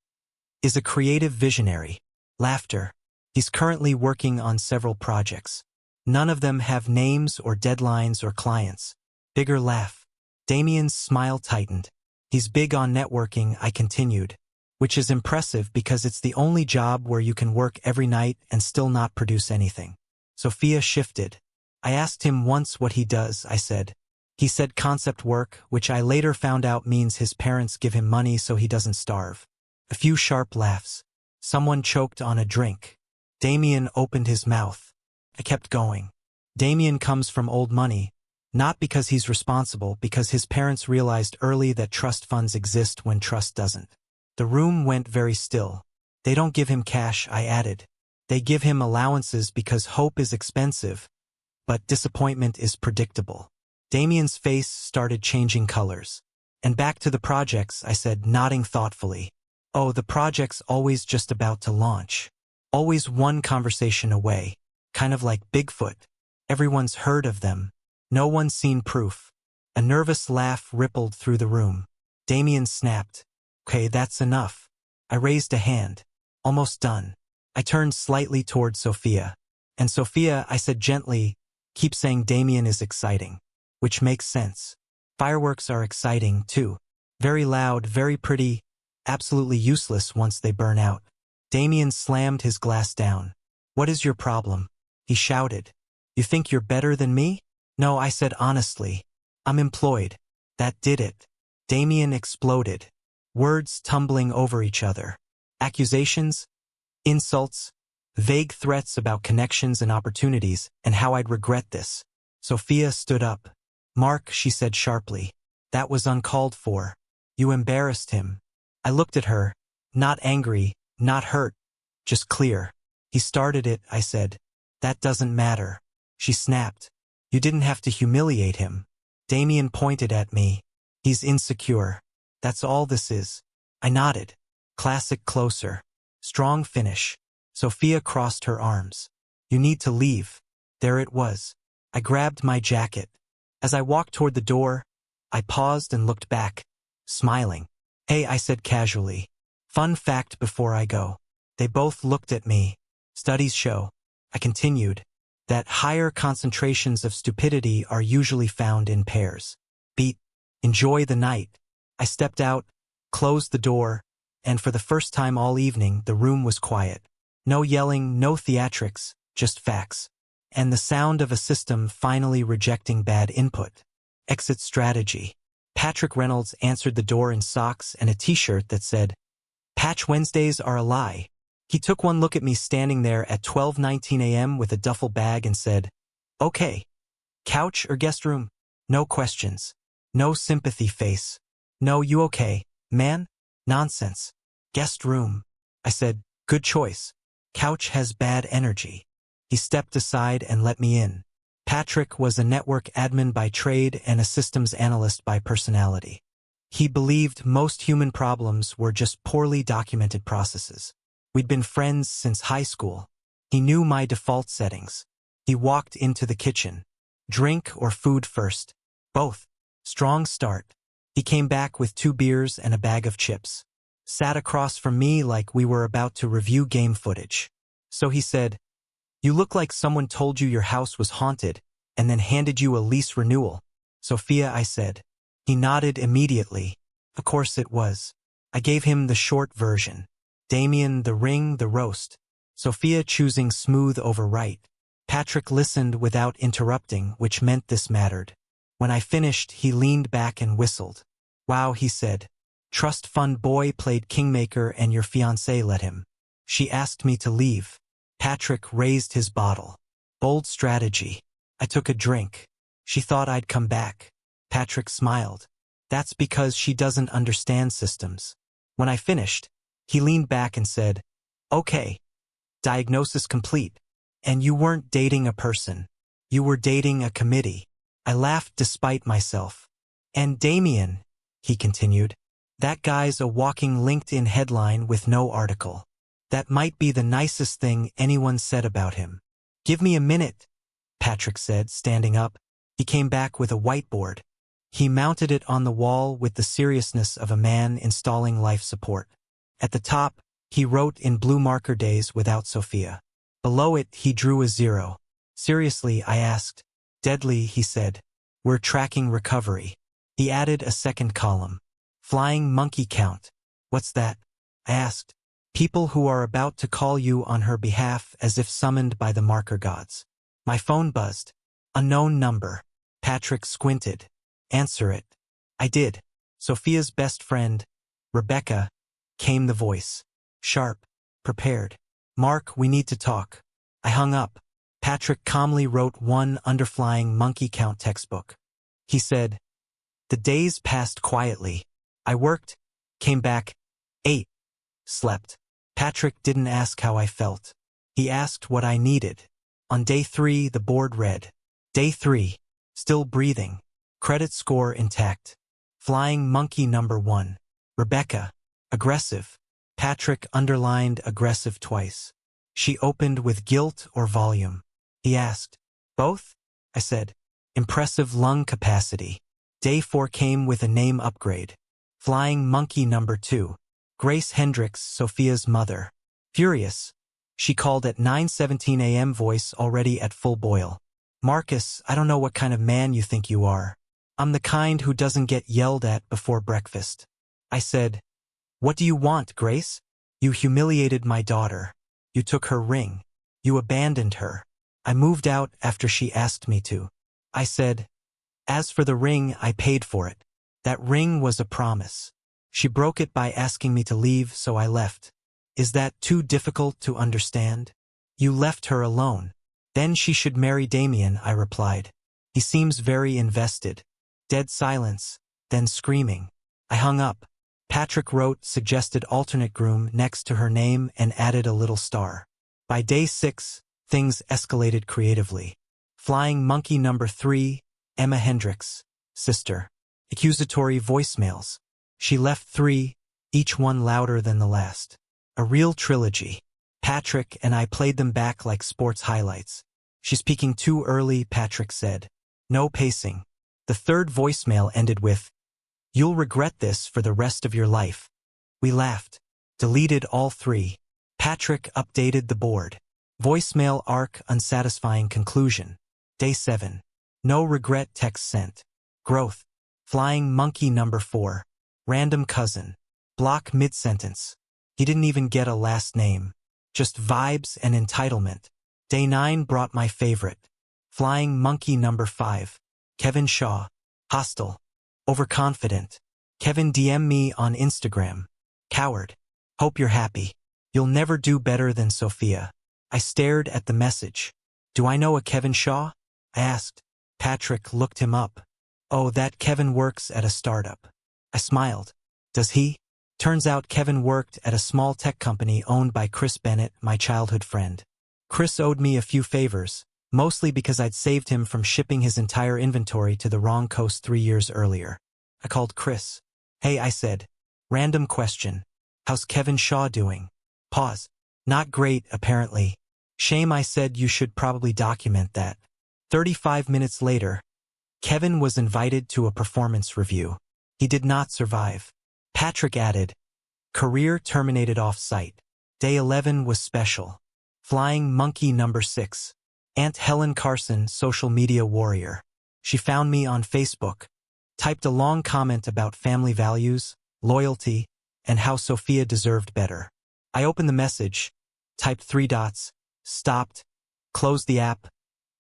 B: is a creative visionary. Laughter. He's currently working on several projects. None of them have names or deadlines or clients. Bigger laugh. Damien's smile tightened. He's big on networking, I continued, which is impressive because it's the only job where you can work every night and still not produce anything. Sophia shifted. I asked him once what he does, I said. He said concept work, which I later found out means his parents give him money so he doesn't starve. A few sharp laughs. Someone choked on a drink. Damien opened his mouth. I kept going. Damien comes from old money, not because he's responsible, because his parents realized early that trust funds exist when trust doesn't. The room went very still. They don't give him cash, I added. They give him allowances because hope is expensive, but disappointment is predictable. Damien's face started changing colors. And back to the projects, I said, nodding thoughtfully. Oh, the project's always just about to launch. Always one conversation away. Kind of like Bigfoot. Everyone's heard of them. No one's seen proof. A nervous laugh rippled through the room. Damien snapped. Okay, that's enough. I raised a hand. Almost done. I turned slightly toward Sophia. And Sophia, I said gently, keep saying Damien is exciting. Which makes sense. Fireworks are exciting, too. Very loud, very pretty, absolutely useless once they burn out. Damien slammed his glass down. What is your problem? He shouted. You think you're better than me? No, I said honestly. I'm employed. That did it. Damien exploded. Words tumbling over each other. Accusations, insults, vague threats about connections and opportunities, and how I'd regret this. Sophia stood up. Mark, she said sharply. That was uncalled for. You embarrassed him. I looked at her, not angry, not hurt, just clear. He started it, I said. That doesn't matter. She snapped. You didn't have to humiliate him. Damien pointed at me. He's insecure. That's all this is. I nodded. Classic closer. Strong finish. Sophia crossed her arms. You need to leave. There it was. I grabbed my jacket. As I walked toward the door, I paused and looked back, smiling. Hey, I said casually. Fun fact before I go. They both looked at me. Studies show, I continued, that higher concentrations of stupidity are usually found in pairs. Beat. Enjoy the night. I stepped out, closed the door, and for the first time all evening, the room was quiet. No yelling, no theatrics, just facts. And the sound of a system finally rejecting bad input. Exit strategy. Patrick Reynolds answered the door in socks and a t-shirt that said, Patch Wednesdays are a lie. He took one look at me standing there at 12:19 a.m. with a duffel bag and said, "Okay. Couch or guest room? No questions. No sympathy face. No, you okay, man? Nonsense. Guest room." I said, "Good choice. Couch has bad energy." He stepped aside and let me in. Patrick was a network admin by trade and a systems analyst by personality. He believed most human problems were just poorly documented processes. We'd been friends since high school. He knew my default settings. He walked into the kitchen. Drink or food first? Both. Strong start. He came back with 2 beers and a bag of chips. Sat across from me like we were about to review game footage. So he said, "You look like someone told you your house was haunted and then handed you a lease renewal." "Sophia," I said. He nodded immediately. Of course it was. I gave him the short version. Damien, the ring, the roast. Sophia choosing smooth over right. Patrick listened without interrupting, which meant this mattered. When I finished, he leaned back and whistled. "Wow," he said. "Trust fund boy played kingmaker and your fiancée let him." She asked me to leave. Patrick raised his bottle. Bold strategy. I took a drink. She thought I'd come back. Patrick smiled. "That's because she doesn't understand systems." When I finished, he leaned back and said, "Okay. Diagnosis complete. And you weren't dating a person. You were dating a committee." I laughed despite myself. "And Damien," he continued, "that guy's a walking LinkedIn headline with no article. That might be the nicest thing anyone said about him." "Give me a minute," Patrick said, standing up. He came back with a whiteboard. He mounted it on the wall with the seriousness of a man installing life support. At the top, he wrote in blue marker "Days without Sophia." Below it, he drew a 0. "Seriously?" I asked. "Deadly," he said. "We're tracking recovery." He added a second column. "Flying monkey count." "What's that?" I asked. "People who are about to call you on her behalf as if summoned by the marker gods." My phone buzzed. Unknown number. Patrick squinted. "Answer it." I did. Sophia's best friend, Rebecca, came the voice. Sharp. Prepared. "Mark, we need to talk." I hung up. Patrick calmly wrote one underflying monkey count textbook. He said, "The days passed quietly. I worked, came back, ate, slept." Patrick didn't ask how I felt. He asked what I needed. On day 3, the board read, "Day 3, still breathing. Credit score intact. Flying monkey number 1. Rebecca, aggressive." Patrick underlined aggressive twice. "She opened with guilt or volume?" He asked. "Both?" I said. "Impressive lung capacity." Day 4 came with a name upgrade. Flying monkey number 2. Grace Hendricks, Sophia's mother. Furious. She called at 9:17 a.m. voice already at full boil. "Marcus, I don't know what kind of man you think you are. I'm the kind who doesn't get yelled at before breakfast." I said, "What do you want, Grace? You humiliated my daughter. You took her ring. You abandoned her. I moved out after she asked me to." I said, "As for the ring, I paid for it. That ring was a promise. She broke it by asking me to leave, so I left. Is that too difficult to understand? You left her alone. Then she should marry Damien," I replied. "He seems very invested." Dead silence, then screaming. I hung up. Patrick wrote suggested alternate groom next to her name and added a little star. By day 6, things escalated creatively. Flying monkey number 3, Emma Hendricks, sister. Accusatory voicemails. She left 3, each one louder than the last. A real trilogy. Patrick and I played them back like sports highlights. "She's peaking too early," Patrick said. "No pacing." The third voicemail ended with, "You'll regret this for the rest of your life." We laughed. Deleted all 3. Patrick updated the board. Voicemail arc unsatisfying conclusion. Day 7. No regret text sent. Growth. Flying monkey number 4. Random cousin. Block mid-sentence. He didn't even get a last name. Just vibes and entitlement. Day 9 brought my favorite. Flying monkey number 5. Kevin Shaw. Hostile. Overconfident. Kevin DM me on Instagram. Coward. Hope you're happy. You'll never do better than Sophia. I stared at the message. Do I know a Kevin Shaw? I asked. Patrick looked him up. Oh, that Kevin works at a startup. I smiled. Does he? Turns out Kevin worked at a small tech company owned by Chris Bennett, my childhood friend. Chris owed me a few favors, mostly because I'd saved him from shipping his entire inventory to the wrong coast 3 years earlier. I called Chris. Hey, I said. Random question. How's Kevin Shaw doing? Pause. Not great, apparently. Shame, I said. You should probably document that. 35 minutes later, Kevin was invited to a performance review. He did not survive. Patrick added, career terminated off-site. Day 11 was special. Flying monkey number 6. Aunt Helen Carson, social media warrior. She found me on Facebook, typed a long comment about family values, loyalty, and how Sophia deserved better. I opened the message, typed 3 dots, stopped, closed the app,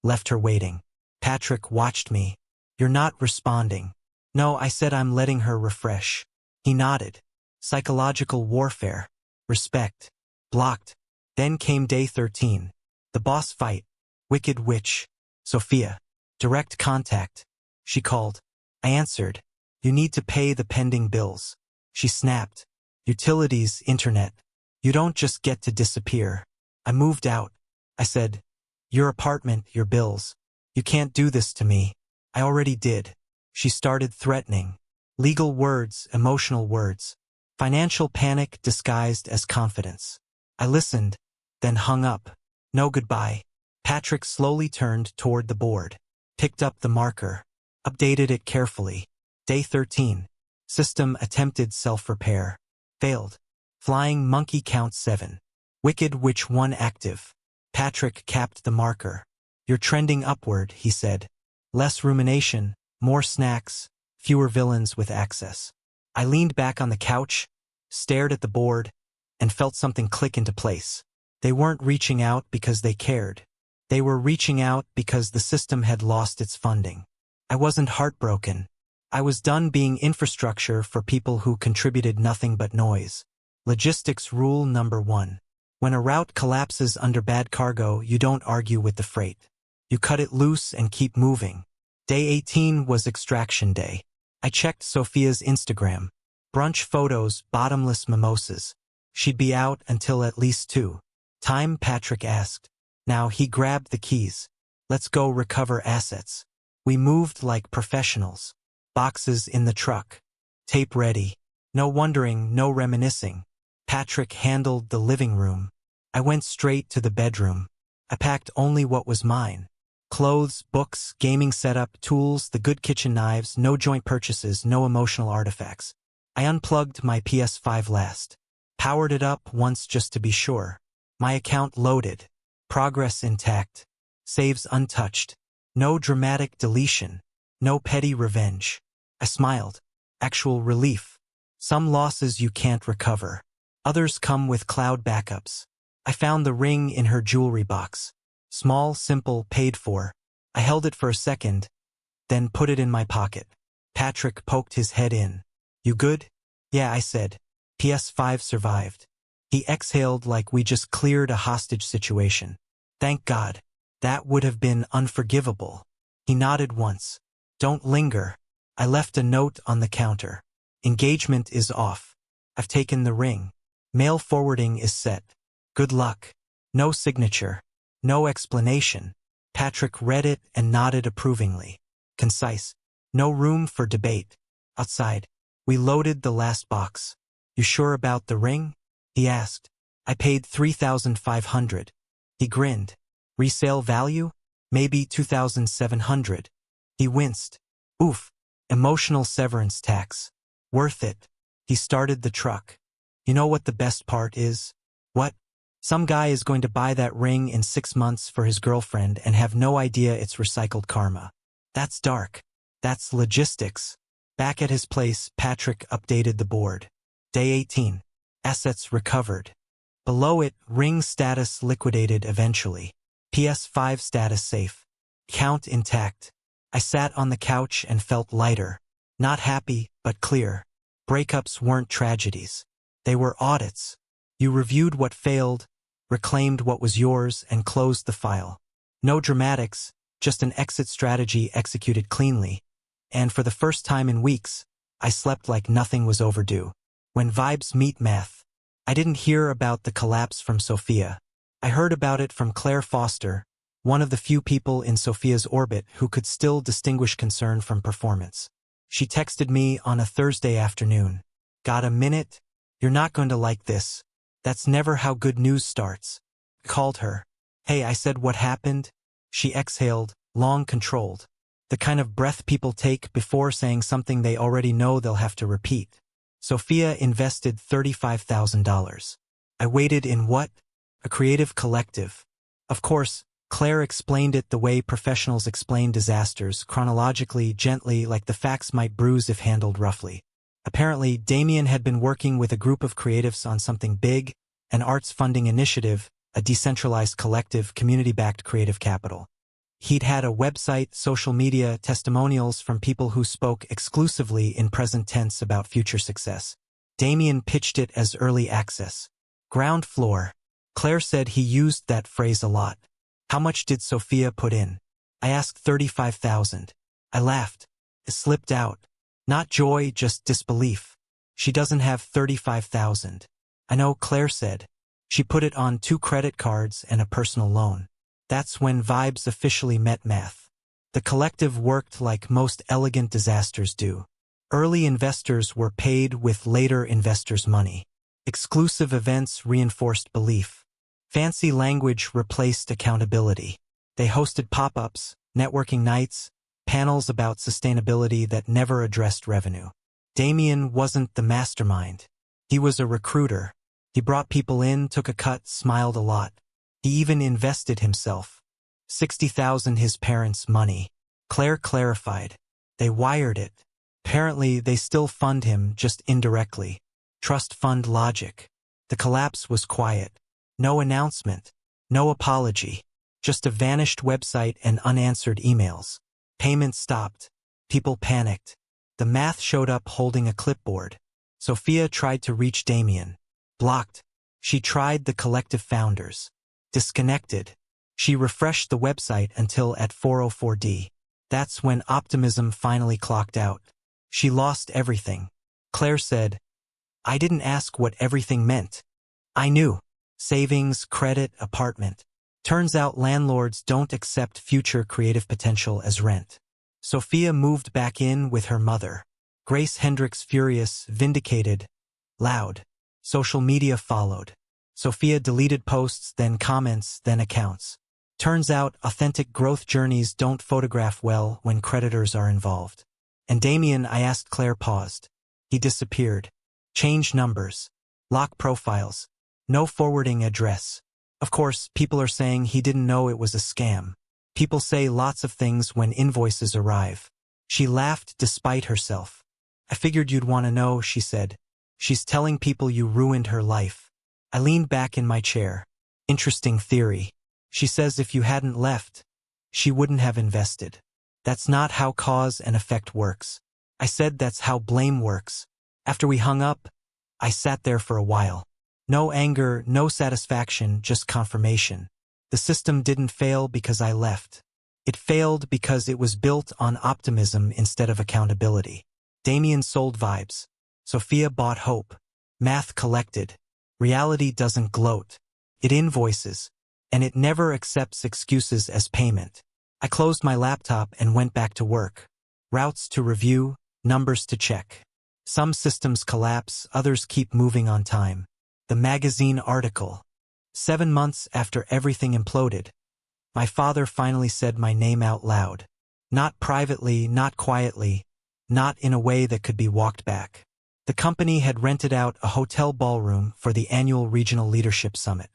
B: left her waiting. Patrick watched me. You're not responding. No, I said. I'm letting her refresh. He nodded. Psychological warfare. Respect. Blocked. Then came day 13. The boss fight. Wicked witch. Sophia. Direct contact. She called. I answered. You need to pay the pending bills. She snapped. Utilities, internet. You don't just get to disappear. I moved out. I said, your apartment, your bills. You can't do this to me. I already did. She started threatening. Legal words, emotional words. Financial panic disguised as confidence. I listened, then hung up. No goodbye. Patrick slowly turned toward the board, picked up the marker, updated it carefully. Day 13. System attempted self-repair. Failed. Flying monkey count 7. Wicked witch 1 active. Patrick capped the marker. You're trending upward, he said. Less rumination, more snacks, fewer villains with access. I leaned back on the couch, stared at the board, and felt something click into place. They weren't reaching out because they cared. They were reaching out because the system had lost its funding. I wasn't heartbroken. I was done being infrastructure for people who contributed nothing but noise. Logistics rule number 1. When a route collapses under bad cargo, you don't argue with the freight. You cut it loose and keep moving. Day 18 was extraction day. I checked Sophia's Instagram. Brunch photos, bottomless mimosas. She'd be out until at least 2. Time, Patrick asked. Now he grabbed the keys. Let's go recover assets. We moved like professionals. Boxes in the truck. Tape ready. No wondering, no reminiscing. Patrick handled the living room. I went straight to the bedroom. I packed only what was mine. Clothes, books, gaming setup, tools, the good kitchen knives, no joint purchases, no emotional artifacts. I unplugged my PS5 last. Powered it up once just to be sure. My account loaded. Progress intact. Saves untouched. No dramatic deletion. No petty revenge. I smiled. Actual relief. Some losses you can't recover. Others come with cloud backups. I found the ring in her jewelry box. Small, simple, paid for. I held it for a second, then put it in my pocket. Patrick poked his head in. You good? Yeah, I said. PS5 survived. He exhaled like we just cleared a hostage situation. Thank God. That would have been unforgivable. He nodded once. Don't linger. I left a note on the counter. Engagement is off. I've taken the ring. Mail forwarding is set. Good luck. No signature. No explanation. Patrick read it and nodded approvingly. Concise. No room for debate. Outside. We loaded the last box. You sure about the ring? He asked. I paid $3,500. He grinned. Resale value? Maybe $2,700. He winced. Oof. Emotional severance tax. Worth it. He started the truck. You know what the best part is? What? Some guy is going to buy that ring in 6 months for his girlfriend and have no idea it's recycled karma. That's dark. That's logistics. Back at his place, Patrick updated the board. Day 18. Assets recovered. Below it, ring status liquidated eventually. PS5 status safe. Count intact. I sat on the couch and felt lighter. Not happy, but clear. Breakups weren't tragedies. They were audits. You reviewed what failed, reclaimed what was yours, and closed the file. No dramatics, just an exit strategy executed cleanly. And for the first time in weeks, I slept like nothing was overdue. When vibes meet math, I didn't hear about the collapse from Sophia. I heard about it from Claire Foster, one of the few people in Sophia's orbit who could still distinguish concern from performance. She texted me on a Thursday afternoon. "Got a minute? You're not going to like this. That's never how good news starts." I called her. "Hey," I said, "what happened?" She exhaled, long controlled. The kind of breath people take before saying something they already know they'll have to repeat. Sophia invested $35,000. I waited in what? A creative collective. Of course, Claire explained it the way professionals explain disasters, chronologically, gently, like the facts might bruise if handled roughly. Apparently, Damien had been working with a group of creatives on something big, an arts funding initiative, a decentralized collective, community-backed creative capital. He'd had a website, social media, testimonials from people who spoke exclusively in present tense about future success. Damien pitched it as early access. Ground floor. Claire said he used that phrase a lot. How much did Sophia put in? I asked. 35,000. I laughed. It slipped out. Not joy, just disbelief. She doesn't have 35,000. I know, Claire said. She put it on 2 credit cards and a personal loan. That's when vibes officially met math. The collective worked like most elegant disasters do. Early investors were paid with later investors' money. Exclusive events reinforced belief. Fancy language replaced accountability. They hosted pop-ups, networking nights, panels about sustainability that never addressed revenue. Damien wasn't the mastermind. He was a recruiter. He brought people in, took a cut, smiled a lot. He even invested himself. 60,000 his parents' money. Claire clarified. They wired it. Apparently, they still fund him, just indirectly. Trust fund logic. The collapse was quiet. No announcement. No apology. Just a vanished website and unanswered emails. Payments stopped. People panicked. The math showed up holding a clipboard. Sophia tried to reach Damien. Blocked. She tried the collective founders. Disconnected. She refreshed the website until at 4:04 That's when optimism finally clocked out. She lost everything. Claire said, "I didn't ask what everything meant. I knew. Savings, credit, apartment. Turns out landlords don't accept future creative potential as rent." Sophia moved back in with her mother. Grace Hendricks, furious, vindicated, loud. Social media followed. Sophia deleted posts, then comments, then accounts. Turns out authentic growth journeys don't photograph well when creditors are involved. And Damien, I asked. Claire paused. He disappeared. Change numbers. Lock profiles. No forwarding address. Of course, people are saying he didn't know it was a scam. People say lots of things when invoices arrive. She laughed despite herself. "I figured you'd want to know," she said. "She's telling people you ruined her life." I leaned back in my chair. "Interesting theory. She says if you hadn't left, she wouldn't have invested. That's not how cause and effect works." I said, "That's how blame works." After we hung up, I sat there for a while. No anger, no satisfaction, just confirmation. The system didn't fail because I left. It failed because it was built on optimism instead of accountability. Damien sold vibes. Sophia bought hope. Math collected. Reality doesn't gloat. It invoices. And it never accepts excuses as payment. I closed my laptop and went back to work. Routes to review, numbers to check. Some systems collapse, others keep moving on time. The magazine article. 7 months after everything imploded, my father finally said my name out loud. Not privately, not quietly, not in a way that could be walked back. The company had rented out a hotel ballroom for the annual Regional Leadership Summit.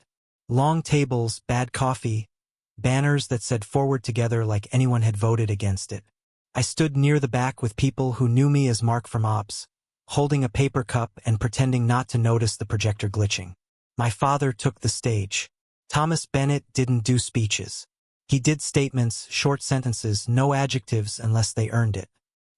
B: Long tables, bad coffee, banners that said "Forward Together" like anyone had voted against it. I stood near the back with people who knew me as Mark from Ops, holding a paper cup and pretending not to notice the projector glitching. My father took the stage. Thomas Bennett didn't do speeches. He did statements, short sentences, no adjectives unless they earned it.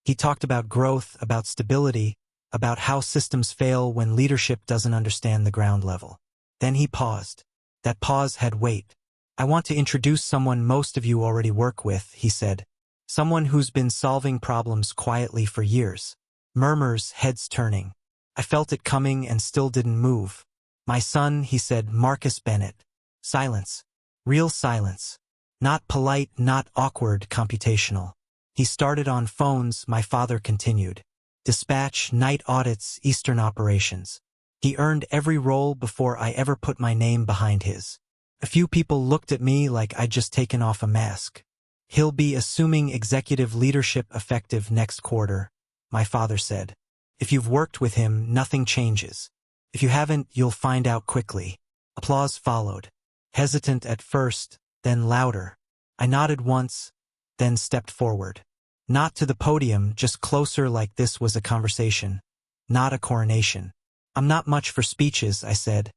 B: He talked about growth, about stability, about how systems fail when leadership doesn't understand the ground level. Then he paused. That pause had weight. I want to introduce someone most of you already work with, he said. Someone who's been solving problems quietly for years. Murmurs, heads turning. I felt it coming and still didn't move. My son, he said, Marcus Bennett. Silence. Real silence. Not polite, not awkward, computational. He started on phones, my father continued. Dispatch, night audits, Eastern operations. He earned every role before I ever put my name behind his. A few people looked at me like I'd just taken off a mask. He'll be assuming executive leadership effective next quarter, my father said. If you've worked with him, nothing changes. If you haven't, you'll find out quickly. Applause followed. Hesitant at first, then louder. I nodded once, then stepped forward. Not to the podium, just closer like this was a conversation. Not a coronation. I'm not much for speeches, I said.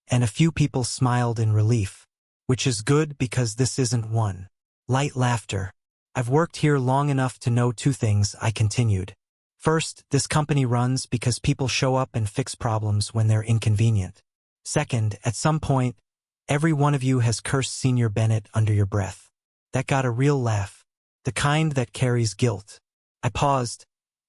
B: And a few people smiled in relief. Which is good because this isn't one. Light laughter. I've worked here long enough to know two things, I continued. First, this company runs because people show up and fix problems when they're inconvenient. Second, at some point, every one of you has cursed Senior Bennett under your breath. That got a real laugh. The kind that carries guilt. I paused,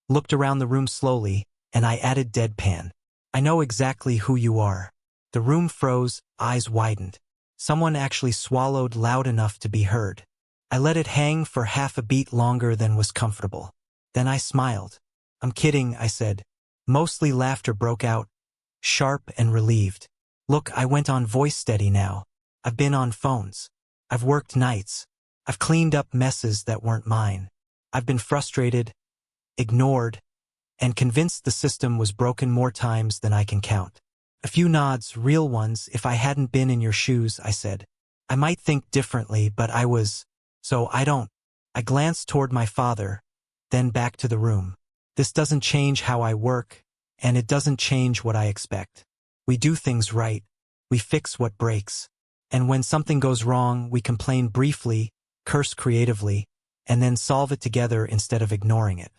B: looked around the room slowly, and I added deadpan. I know exactly who you are. The room froze, eyes widened. Someone actually swallowed loud enough to be heard. I let it hang for half a beat longer than was comfortable. Then I smiled. I'm kidding, I said. Mostly laughter broke out, sharp and relieved. Look, I went on voice steady now. I've been on phones. I've worked nights. I've cleaned up messes that weren't mine. I've been frustrated, ignored, and convinced the system was broken more times than I can count. A few nods, real ones. If I hadn't been in your shoes, I said. I might think differently, but I was. So I don't. I glanced toward my father, then back to the room. This doesn't change how I work, and it doesn't change what I expect. We do things right. We fix what breaks. And when something goes wrong, we complain briefly, curse creatively, and then solve it together instead of ignoring it.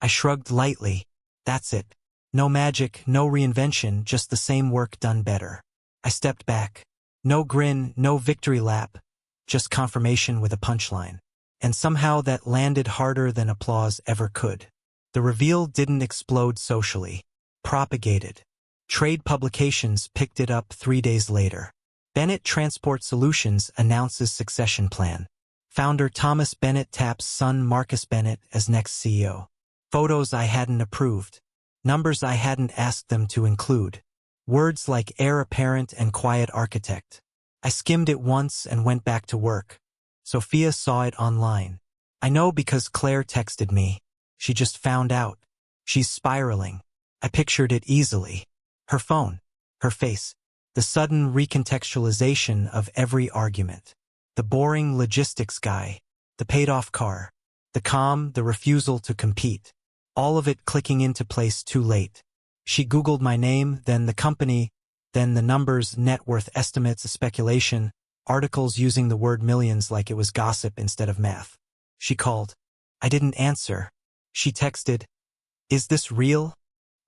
B: I shrugged lightly. That's it. No magic, no reinvention, just the same work done better. I stepped back. No grin, no victory lap, just confirmation with a punchline. And somehow that landed harder than applause ever could. The reveal didn't explode socially. Propagated. Trade publications picked it up 3 days later. Bennett Transport Solutions announces succession plan. Founder Thomas Bennett taps son Marcus Bennett as next CEO. Photos I hadn't approved. Numbers I hadn't asked them to include. Words like heir apparent and quiet architect. I skimmed it once and went back to work. Sophia saw it online. I know because Claire texted me. She just found out. She's spiraling. I pictured it easily. Her phone. Her face. The sudden recontextualization of every argument. The boring logistics guy. The paid-off car. The calm, the refusal to compete. All of it clicking into place too late. She Googled my name, then the company, then the numbers, net worth estimates, speculation, articles using the word millions like it was gossip instead of math. She called. I didn't answer. She texted, "Is this real?"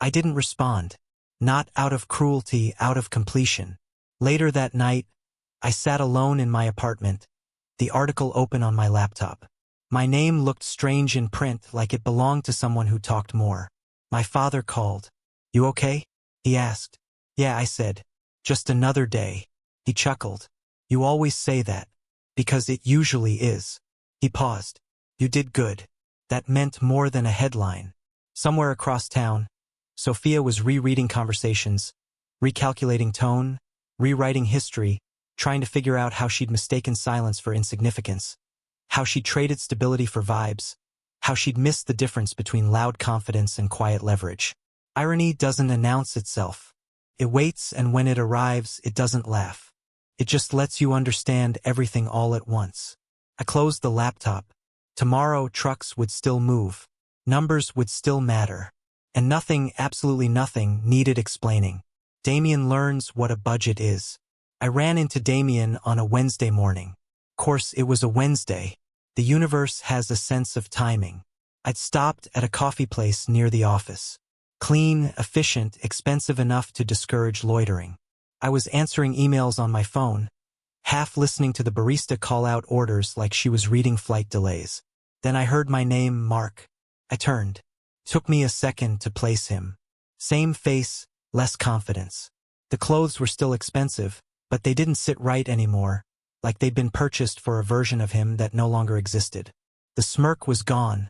B: I didn't respond. Not out of cruelty, out of completion. Later that night, I sat alone in my apartment, the article open on my laptop. My name looked strange in print, like it belonged to someone who talked more. My father called. You okay? He asked. Yeah, I said. Just another day. He chuckled. You always say that. Because it usually is. He paused. You did good. That meant more than a headline. Somewhere across town, Sophia was rereading conversations, recalculating tone, rewriting history, trying to figure out how she'd mistaken silence for insignificance, how she traded stability for vibes, how she'd missed the difference between loud confidence and quiet leverage. Irony doesn't announce itself. It waits, and when it arrives, it doesn't laugh. It just lets you understand everything all at once. I closed the laptop. Tomorrow, trucks would still move. Numbers would still matter. And nothing, absolutely nothing, needed explaining. Damien learns what a budget is. I ran into Damien on a Wednesday morning. Of course, it was a Wednesday. The universe has a sense of timing. I'd stopped at a coffee place near the office. Clean, efficient, expensive enough to discourage loitering. I was answering emails on my phone, half listening to the barista call out orders like she was reading flight delays. Then I heard my name, Mark. I turned. Took me a second to place him. Same face, less confidence. The clothes were still expensive, but they didn't sit right anymore, like they'd been purchased for a version of him that no longer existed. The smirk was gone,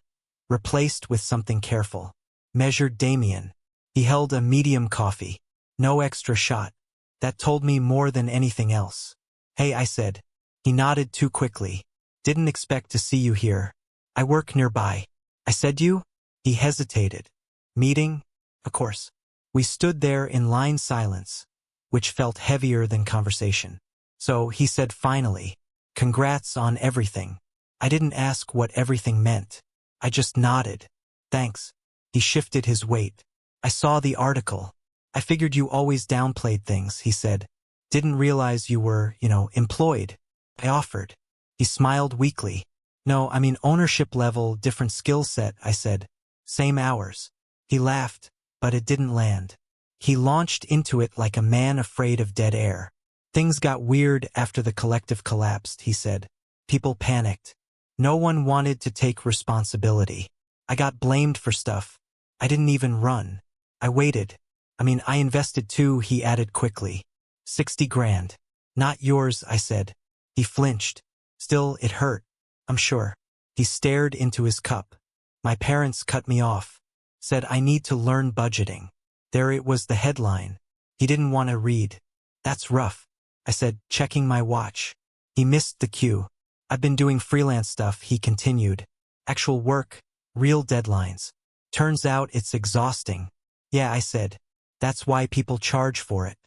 B: replaced with something careful. Measured Damien. He held a medium coffee. No extra shot. That told me more than anything else. Hey, I said. He nodded too quickly. Didn't expect to see you here. I work nearby. I said you? He hesitated. Meeting? Of course. We stood there in line silence, which felt heavier than conversation. So he said finally, congrats on everything. I didn't ask what everything meant. I just nodded. Thanks. He shifted his weight. I saw the article. I figured you always downplayed things, he said. Didn't realize you were, employed. I offered. He smiled weakly. No, I mean ownership level, different skill set, I said. Same hours. He laughed, but it didn't land. He launched into it like a man afraid of dead air. Things got weird after the collective collapsed, he said. People panicked. No one wanted to take responsibility. I got blamed for stuff. I didn't even run. I waited. I invested too, he added quickly. 60 grand. Not yours, I said. He flinched. Still, it hurt. I'm sure. He stared into his cup. My parents cut me off. Said I need to learn budgeting. There it was, the headline. He didn't want to read. That's rough. I said, checking my watch. He missed the cue. I've been doing freelance stuff, he continued. Actual work, real deadlines. Turns out it's exhausting. Yeah, I said. That's why people charge for it.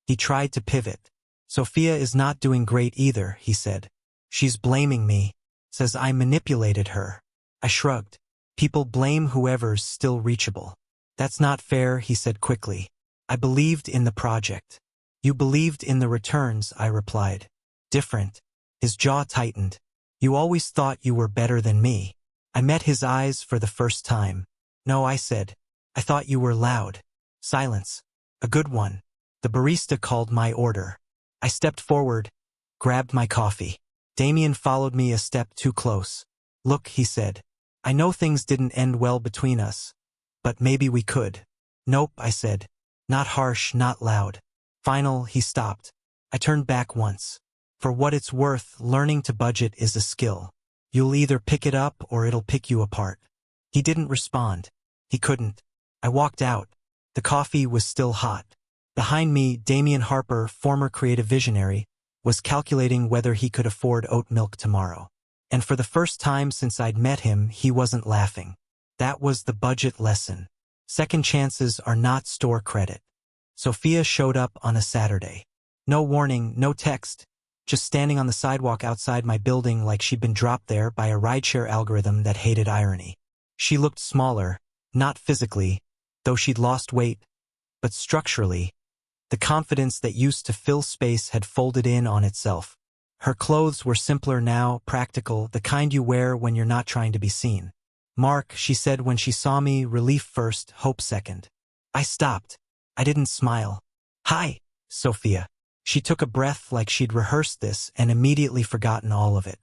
B: He tried to pivot. Sophia is not doing great either, he said. She's blaming me. Says I manipulated her. I shrugged. People blame whoever's still reachable. That's not fair, he said quickly. I believed in the project. You believed in the returns, I replied. Different. His jaw tightened. You always thought you were better than me. I met his eyes for the first time. No, I said. I thought you were loud. Silence. A good one. The barista called my order. I stepped forward, grabbed my coffee. Damien followed me a step too close. Look, he said. I know things didn't end well between us, but maybe we could. Nope, I said. Not harsh, not loud. Final, he stopped. I turned back once. For what it's worth, learning to budget is a skill. You'll either pick it up or it'll pick you apart. He didn't respond. He couldn't. I walked out. The coffee was still hot. Behind me, Damien Harper, former creative visionary, was calculating whether he could afford oat milk tomorrow. And for the first time since I'd met him, he wasn't laughing. That was the budget lesson. Second chances are not store credit. Sophia showed up on a Saturday. No warning, no text. Just standing on the sidewalk outside my building like she'd been dropped there by a rideshare algorithm that hated irony. She looked smaller, not physically, though she'd lost weight, but structurally. The confidence that used to fill space had folded in on itself. Her clothes were simpler now, practical, the kind you wear when you're not trying to be seen. Mark, she said when she saw me, relief first, hope second. I stopped. I didn't smile. Hi, Sophia. She took a breath like she'd rehearsed this and immediately forgotten all of it.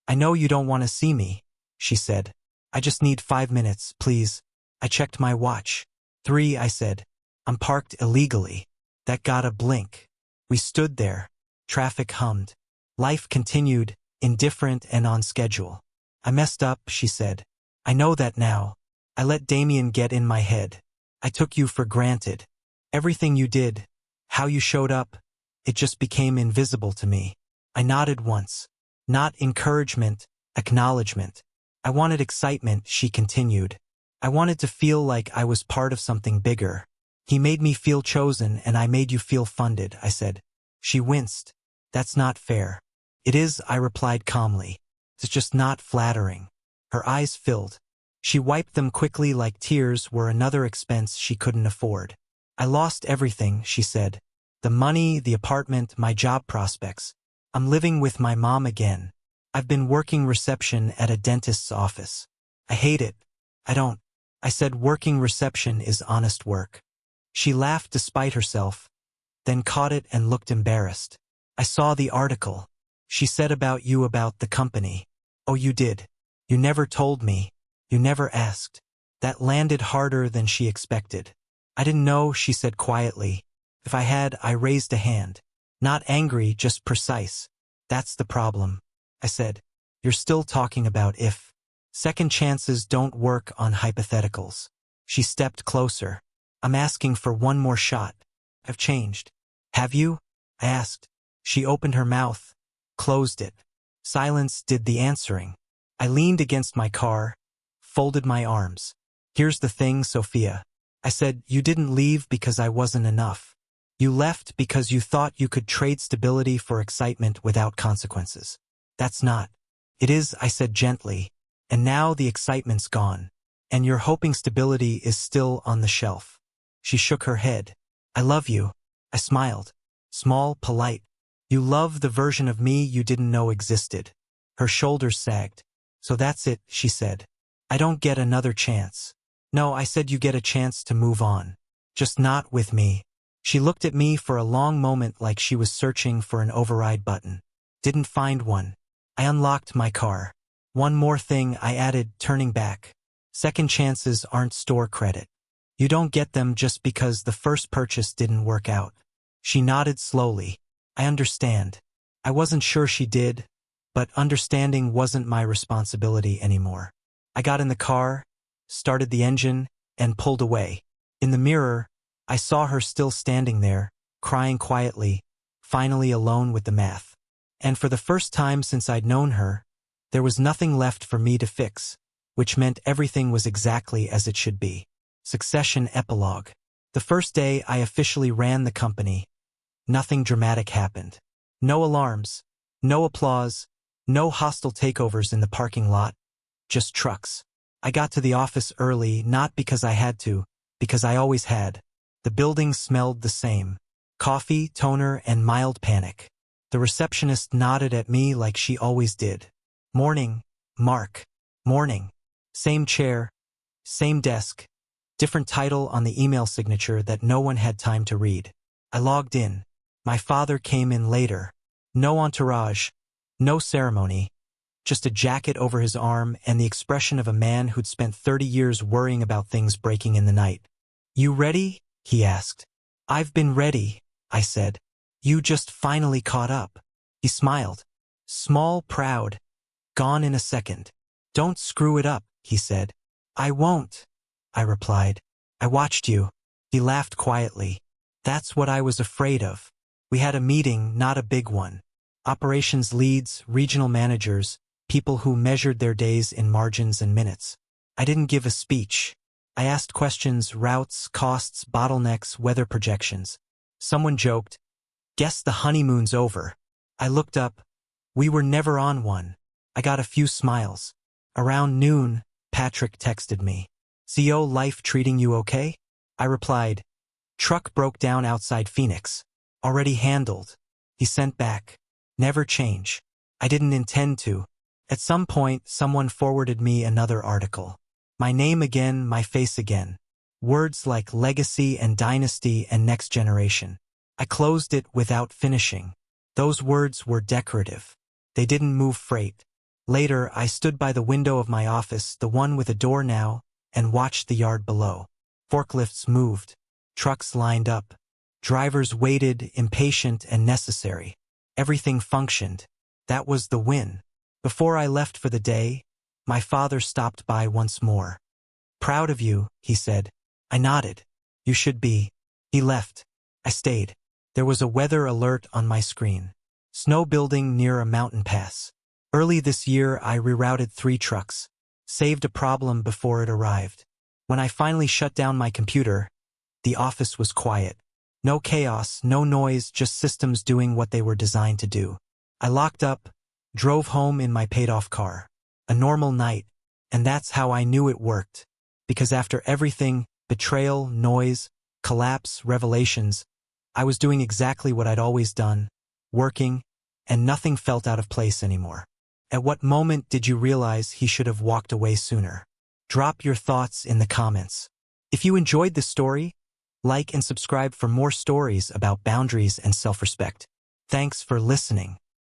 B: I know you don't want to see me, she said. I just need 5 minutes, please. I checked my watch. 3, I said. I'm parked illegally. That got a blink. We stood there. Traffic hummed. Life continued, indifferent and on schedule. I messed up, she said. I know that now. I let Damien get in my head. I took you for granted. Everything you did, how you showed up, it just became invisible to me. I nodded once. Not encouragement, acknowledgement. I wanted excitement, she continued. I wanted to feel like I was part of something bigger. He made me feel chosen and I made you feel funded, I said. She winced. That's not fair. It is, I replied calmly. It's just not flattering. Her eyes filled. She wiped them quickly like tears were another expense she couldn't afford. I lost everything, she said. The money, the apartment, my job prospects. I'm living with my mom again. I've been working reception at a dentist's office. I hate it. I don't. I said working reception is honest work. She laughed despite herself. then caught it and looked embarrassed. I saw the article. She said about you about the company. Oh, you did. You never told me. You never asked. That landed harder than she expected. I didn't know, she said quietly. If I had, I raised a hand. Not angry, just precise. That's the problem. I said, you're still talking about if. Second chances don't work on hypotheticals. She stepped closer. I'm asking for one more shot. I've changed. Have you? I asked. She opened her mouth, closed it. Silence did the answering. I leaned against my car, folded my arms. Here's the thing, Sophia. I said, you didn't leave because I wasn't enough. You left because you thought you could trade stability for excitement without consequences. That's not. It is, I said gently, and now the excitement's gone, and you're hoping stability is still on the shelf. She shook her head. I love you. I smiled. Small, polite. You love the version of me you didn't know existed. Her shoulders sagged. So that's it, she said. I don't get another chance. No, I said you get a chance to move on. Just not with me. She looked at me for a long moment like she was searching for an override button. Didn't find one. I unlocked my car. One more thing, I added, turning back. Second chances aren't store credit. You don't get them just because the first purchase didn't work out. She nodded slowly. I understand. I wasn't sure she did, but understanding wasn't my responsibility anymore. I got in the car, started the engine, and pulled away. In the mirror, I saw her still standing there, crying quietly, finally alone with the math. And for the first time since I'd known her, there was nothing left for me to fix, which meant everything was exactly as it should be. Succession epilogue. The first day I officially ran the company, nothing dramatic happened. No alarms, no applause, no hostile takeovers in the parking lot, just trucks. I got to the office early, not because I had to, because I always had. The building smelled the same. Coffee, toner, and mild panic. The receptionist nodded at me like she always did. Morning, Mark. Morning. Same chair, same desk, different title on the email signature that no one had time to read. I logged in. My father came in later. No entourage, no ceremony, just a jacket over his arm and the expression of a man who'd spent 30 years worrying about things breaking in the night. You ready? He asked. I've been ready, I said. You just finally caught up. He smiled. Small, proud. Gone in a second. Don't screw it up, he said. I won't, I replied. I watched you. He laughed quietly. That's what I was afraid of. We had a meeting, not a big one. Operations leads, regional managers, people who measured their days in margins and minutes. I didn't give a speech. I asked questions, routes, costs, bottlenecks, weather projections. Someone joked, guess the honeymoon's over. I looked up. We were never on one. I got a few smiles. Around noon, Patrick texted me. CO life treating you okay? I replied, truck broke down outside Phoenix. Already handled. He sent back. Never change. I didn't intend to. At some point, someone forwarded me another article. My name again, my face again. Words like legacy and dynasty and next generation. I closed it without finishing. Those words were decorative. They didn't move freight. Later, I stood by the window of my office, the one with a door now, and watched the yard below. Forklifts moved. Trucks lined up. Drivers waited, impatient and necessary. Everything functioned. That was the win. Before I left for the day, my father stopped by once more. Proud of you, he said. I nodded. You should be. He left. I stayed. There was a weather alert on my screen. Snow building near a mountain pass. Early this year, I rerouted 3 trucks. Saved a problem before it arrived. When I finally shut down my computer, the office was quiet. No chaos, no noise, just systems doing what they were designed to do. I locked up, drove home in my paid-off car. A normal night, and that's how I knew it worked. Because after everything, betrayal, noise, collapse, revelations, I was doing exactly what I'd always done, working, and nothing felt out of place anymore. At what moment did you realize he should have walked away sooner? Drop your thoughts in the comments. If you enjoyed this story, Like and subscribe for more stories about boundaries and self-respect. Thanks for listening.